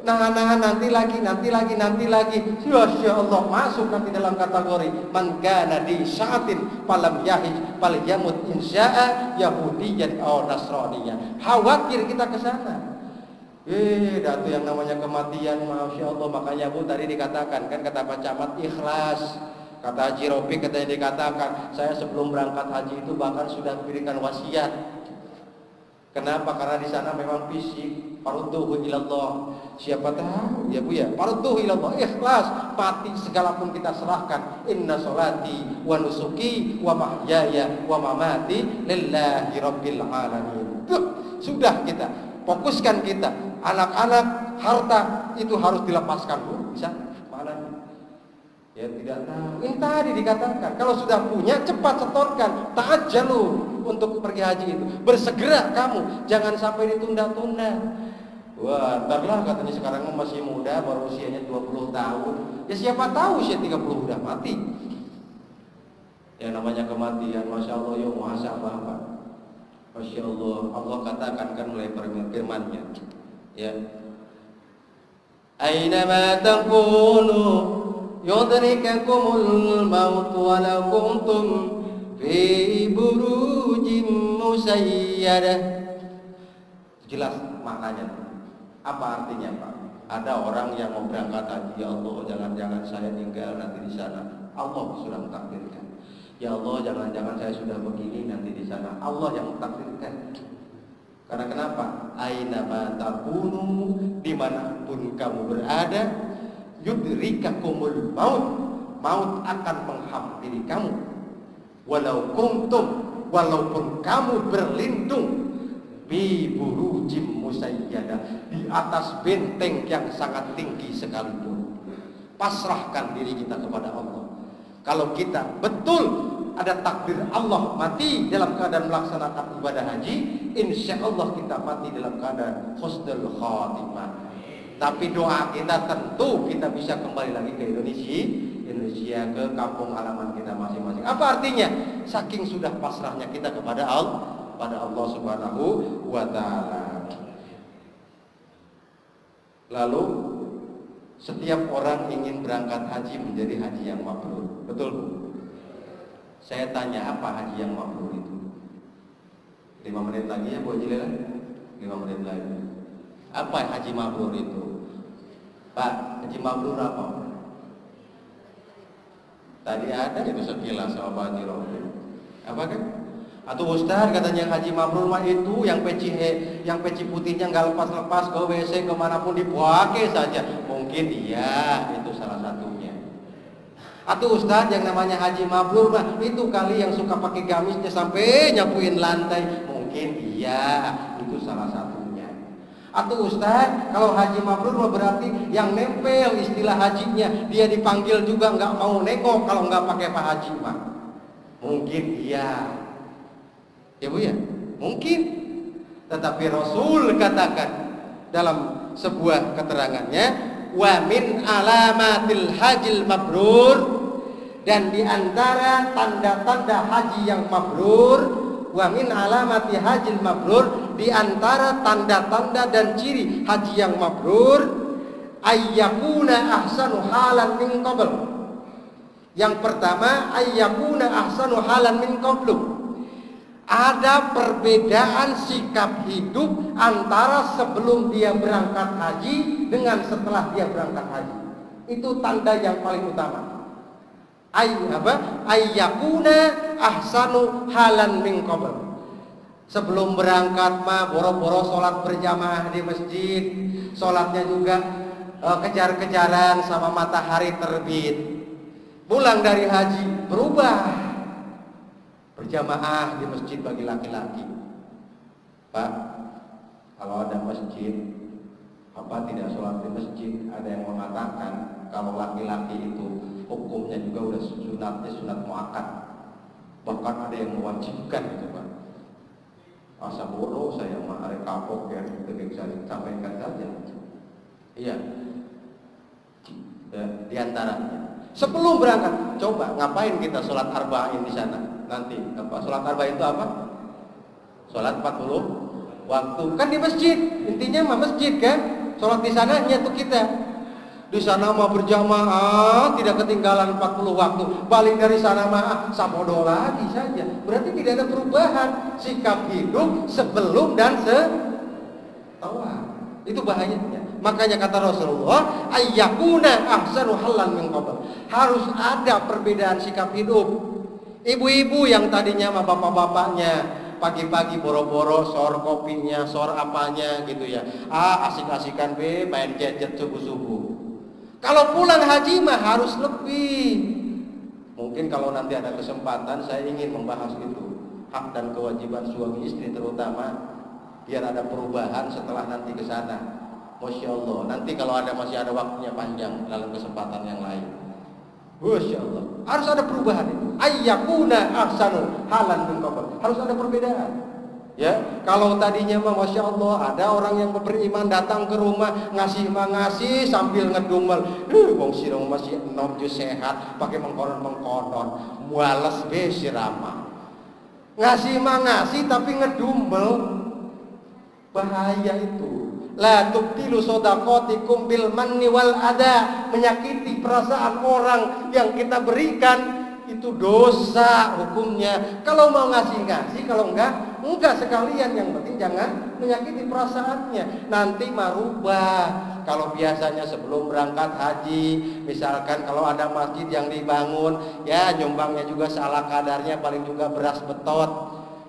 Nah, nanti lagi. Masya Allah, masuk nanti dalam kategori man kana di sa'atin falam yahij fal yamut insya'a yahudiyan aw nasraniyan. Khawatir kita ke sana. Datu yang namanya kematian, Masya Allah. Makanya Bu tadi dikatakan kan, kata Pak Camat, ikhlas. Kata Haji Robi katanya dikatakan, saya sebelum berangkat haji itu bahkan sudah berikan wasiat. Kenapa? Karena di sana memang fisik. Farudduhu ilallah. Siapa tahu ya Bu ya. Farudduhu ilallah. Ikhlas, mati segala pun kita serahkan. Inna sholati wa nusuki wa mahyaya wa mamati lillahi rabbil alamin. Sudah kita fokuskan kita. Anak-anak, harta itu harus dilepaskan Bu. Bisa? Mana? Ya tidak tahu. Ini tadi dikatakan, kalau sudah punya cepat setorkan, ta'ajjalu untuk pergi haji itu. Bersegera kamu, jangan sampai ditunda-tunda. Wah, entarlah katanya sekarang masih muda, baru usianya 20 tahun. Ya siapa tahu usia 30 udah mati. Yang namanya kematian, Masya Allah, ya muhasabah Pak. Masya Allah, Allah katakan kan mulai firman-Nya. Ya. Ainama takunu yudrikakumul maut walau kuntum fi burujim musayyadah. Jelas maknanya. Apa artinya Pak? Ada orang yang mau berangkat haji, ya Allah jangan-jangan saya tinggal nanti di sana. Allah sudah mentakdirkan. Ya Allah jangan-jangan saya sudah begini nanti di sana. Allah yang mentakdirkan. Karena kenapa? Ainama takunu, dimanapun kamu berada, yudrikakumul maut, maut akan menghampiri kamu. Walau kuntum, walaupun kamu berlindung bi burujim musayyadah, di atas benteng yang sangat tinggi sekalipun. Pasrahkan diri kita kepada Allah. Kalau kita betul ada takdir Allah mati dalam keadaan melaksanakan ibadah haji, insya Allah kita mati dalam keadaan husnul khatimah. Tapi doa kita tentu kita bisa kembali lagi ke Indonesia, ke kampung halaman kita masing-masing. Apa artinya? Saking sudah pasrahnya kita kepada Allah Subhanahu wa taala. Lalu setiap orang ingin berangkat haji menjadi haji yang mabrur. Betul, Bu? Saya tanya, apa haji yang mabrur itu? 5 menit lagi ya, Bu Haji Lela? 5 menit lagi. Apa haji mabrur itu? Pak, haji mabrur apa? Tadi ada itu sekilas sama Pak Haji Rofi. Apa kan? Atau Ustaz katanya haji mabrur mah itu yang peci putihnya nggak lepas-lepas ke WC kemanapun dipakai saja. Mungkin iya, itu salah satunya. Atau Ustaz yang namanya haji mabrur mah itu kali yang suka pakai gamisnya sampai nyapuin lantai. Mungkin iya, itu salah satunya. Atau Ustaz, kalau haji mabrur mah berarti yang nempel istilah hajinya, dia dipanggil juga nggak mau nengok kalau nggak pakai Pak Haji mah. Mungkin iya. Ya Bu ya, mungkin. Tetapi Rasul katakan dalam sebuah keterangannya, wa min alamatil hajil mabrur, dan di antara tanda-tanda haji yang mabrur, wa min alamati hajil mabrur, di antara tanda-tanda dan ciri haji yang mabrur, ayyakuna ahsanu halan min qabl. Yang pertama, ayyakuna ahsanu halan min qablu. Ada perbedaan sikap hidup antara sebelum dia berangkat haji dengan setelah dia berangkat haji. Itu tanda yang paling utama. Ayyakuna ahsanu halan min qabl. Sebelum berangkat mah boro-boro sholat berjamaah di masjid, sholatnya juga kejar-kejaran sama matahari terbit. Pulang dari haji berubah, berjamaah di masjid bagi laki-laki. Pak, kalau ada masjid, apa tidak sholat di masjid? Ada yang mengatakan kalau laki-laki itu hukumnya juga udah sunatnya sunat muakkad. Bahkan ada yang mewajibkan itu, Pak. Asa bodoh saya mah arek kapok ya, ketika saya sampaikan saja. Iya. Di antaranya sebelum berangkat, coba ngapain kita sholat arba'in di sana? Nanti apa? Sholat arba'in itu apa? Sholat 40 waktu. Kan di masjid, intinya mah masjid kan? Sholat di sana nyatu kita. Di sana mah berjamaah, tidak ketinggalan 40 waktu. Balik dari sana mah sabodo lagi saja. Berarti tidak ada perubahan sikap hidup sebelum dan setelah. Itu bahayanya. Makanya kata Rasulullah, ayyakuna ahsanu halan min qabl. Harus ada perbedaan sikap hidup. Ibu-ibu yang tadinya sama bapak-bapaknya pagi-pagi boro-boro sor kopinya, sor apanya gitu ya. Asik-asikan main gadget subuh-subuh. Kalau pulang haji mah harus lebih. Mungkin kalau nanti ada kesempatan saya ingin membahas itu, hak dan kewajiban suami istri terutama, biar ada perubahan setelah nanti ke sana. Masya Allah, nanti kalau masih ada waktunya panjang dalam kesempatan yang lain. Masya Allah, harus ada perubahan itu. Ayyakuna ahsanu halan min qabl. Harus ada perbedaan. Ya, kalau tadinya mah Masya Allah ada orang yang beriman datang ke rumah ngasih sambil ngedumel. Wong sirong masih enom je sehat, pakai mengkonon-mengkonon, muales be sirama. Ngasih tapi ngedumel. Bahaya itu. La tubtilu shadaqatikum bil manni wal ada. Menyakiti perasaan orang yang kita berikan itu dosa hukumnya. Kalau mau ngasih, kalau enggak sekalian. Yang penting jangan menyakiti perasaannya. Nanti merubah. Kalau biasanya sebelum berangkat haji, misalkan kalau ada masjid yang dibangun, ya nyumbangnya juga salah kadarnya, paling juga beras betot.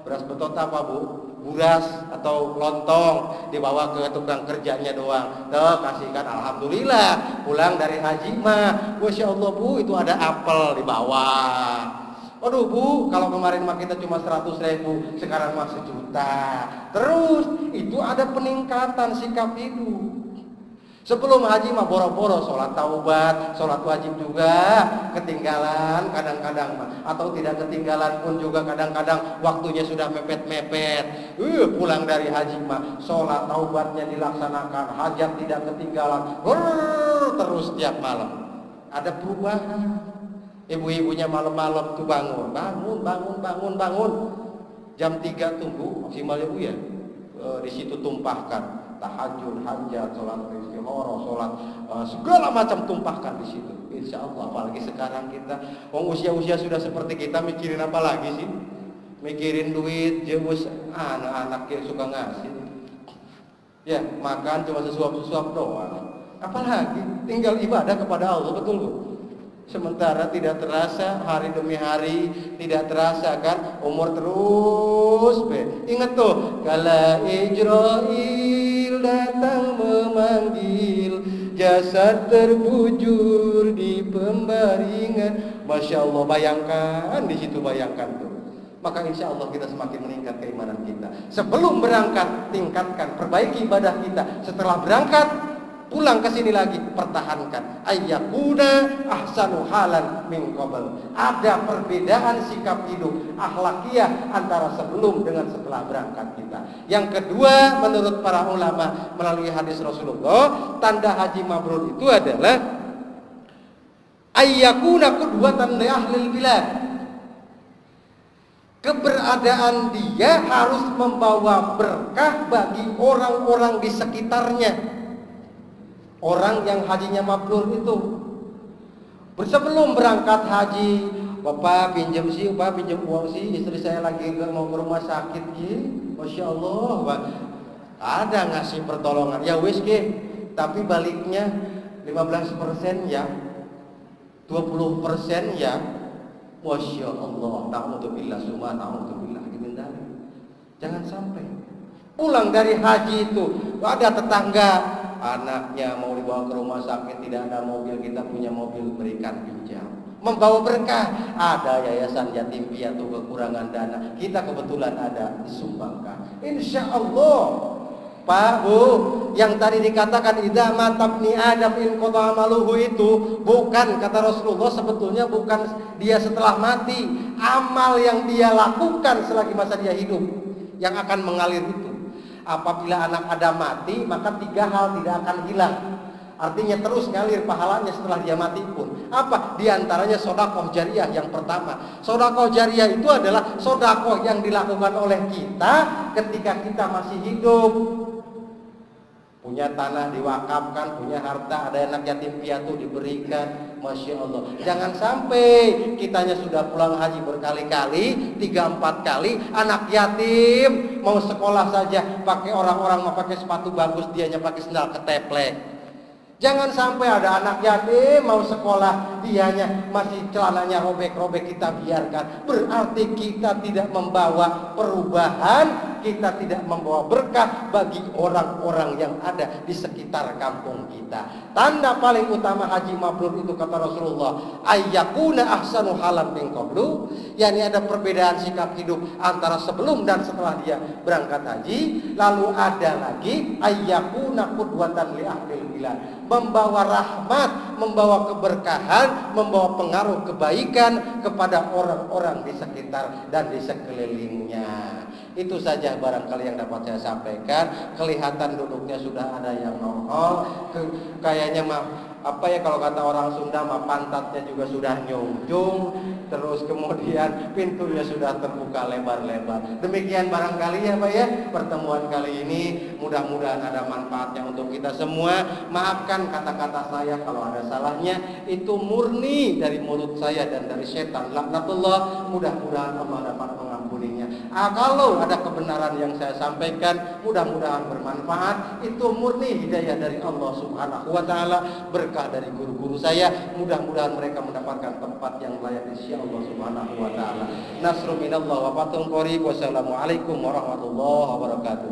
Beras betot apa, Bu? Buras atau lontong dibawa ke tukang kerjanya doang. Tuh kasihkan, alhamdulillah pulang dari haji mah, Masya Allah Bu, itu ada apel di bawah. Aduh Bu, kalau kemarin mah kita cuma 100.000, sekarang mah 1 juta. Terus itu ada peningkatan sikap hidup. Sebelum haji mah boro-boro sholat taubat, sholat wajib juga ketinggalan kadang-kadang mah, atau tidak ketinggalan pun juga kadang-kadang waktunya sudah mepet-mepet. Pulang dari haji mah sholat taubatnya dilaksanakan, hajat tidak ketinggalan, terus tiap malam. Ada perubahan. Ibu-ibunya malam-malam tuh bangun. Jam 3 tunggu maksimal ya Bu ya. Di situ tumpahkan tahajud, hajat, sholat istihara, sholat segala macam tumpahkan di situ. Insya Allah. Apalagi sekarang kita, usia-usia sudah seperti kita, mikirin apa lagi sih? Mikirin duit, jebus anak-anak yang suka ngasih. Ya makan cuma sesuap-sesuap doang. Apalagi tinggal ibadah kepada Allah, betul Bu? Sementara tidak terasa hari demi hari, tidak terasa kan umur terus ingat tuh, kala Ijrail datang memanggil, jasad terbujur di pembaringan. Masya Allah, bayangkan di situ, bayangkan tuh. Maka insya Allah kita semakin meningkat keimanan kita. Sebelum berangkat tingkatkan, perbaiki ibadah kita. Setelah berangkat pulang ke sini lagi, pertahankan. Ayyakuna ahsanu halan min qabl. Ada perbedaan sikap hidup akhlakiyah antara sebelum dengan setelah berangkat kita. Yang kedua, menurut para ulama melalui hadis Rasulullah, tanda haji mabrur itu adalah ayyakuna qudwatan li ahlil bilad. Keberadaan dia harus membawa berkah bagi orang-orang di sekitarnya. Orang yang hajinya mabrur itu, sebelum berangkat haji, Bapak pinjam uang sih, istri saya lagi mau ke rumah sakit sih. Masya Allah, Pak. Ada ngasih pertolongan, ya wis tapi baliknya 15% ya, 20% ya. Masya Allah, na'udzubillah, summa na'udzubillah. Jangan sampai pulang dari haji itu ada tetangga, anaknya mau dibawa ke rumah sakit, tidak ada mobil, kita punya mobil, berikan pinjam. Membawa berkah, ada yayasan yatim piatu kekurangan dana, kita kebetulan ada, disumbangkan. Insya Allah. Pak Bu, yang tadi dikatakan idza matabni adam in qata amaluhu itu bukan, kata Rasulullah, sebetulnya bukan dia setelah mati, amal yang dia lakukan selagi masa dia hidup yang akan mengalir itu. Apabila anak Adam mati, maka 3 hal tidak akan hilang. Artinya terus ngalir pahalanya setelah dia mati pun. Apa? Di antaranya sedekah jariyah yang pertama. Sedekah jariyah itu adalah sedekah yang dilakukan oleh kita ketika kita masih hidup. Punya tanah diwakafkan, punya harta, ada anak yatim piatu diberikan. Masya Allah. Jangan sampai kitanya sudah pulang haji berkali-kali, 3-4 kali, anak yatim mau sekolah saja pakai, orang-orang mau pakai sepatu bagus, dianya pakai sendal keteplek. Jangan sampai ada anak yatim mau sekolah, dianya masih celananya robek-robek, kita biarkan. Berarti kita tidak membawa perubahan, kita tidak membawa berkah bagi orang-orang yang ada di sekitar kampung kita. Tanda paling utama haji mabrur itu, kata Rasulullah, ayyakuna ahsanu halam min qablu, yakni ada perbedaan sikap hidup antara sebelum dan setelah dia berangkat haji. Lalu ada lagi ayyakuna qudwatan li ahlil bilad, membawa rahmat, membawa keberkahan, membawa pengaruh kebaikan kepada orang-orang di sekitar dan di sekelilingnya. Itu saja barangkali yang dapat saya sampaikan. Kelihatan duduknya sudah ada yang nongol, kayaknya mah apa ya, kalau kata orang Sunda mah pantatnya juga sudah nyungjung, terus kemudian pintunya sudah terbuka lebar-lebar. Demikian barangkali ya Pak ya pertemuan kali ini, mudah-mudahan ada manfaatnya untuk kita semua. Maafkan kata-kata saya kalau ada salahnya, itu murni dari mulut saya dan dari setan laknatullah. Mudah-mudahan Allah dapat mengampuninya. Kalau ada kebenaran yang saya sampaikan, mudah-mudahan bermanfaat. Itu murni hidayah dari Allah Subhanahu wa taala, berkah dari guru-guru saya. Mudah-mudahan mereka mendapatkan tempat yang layak di sisi Allah Subhanahu wa taala. Nasrun minallah wa fathun qarib. Wassalamualaikum warahmatullahi wabarakatuh.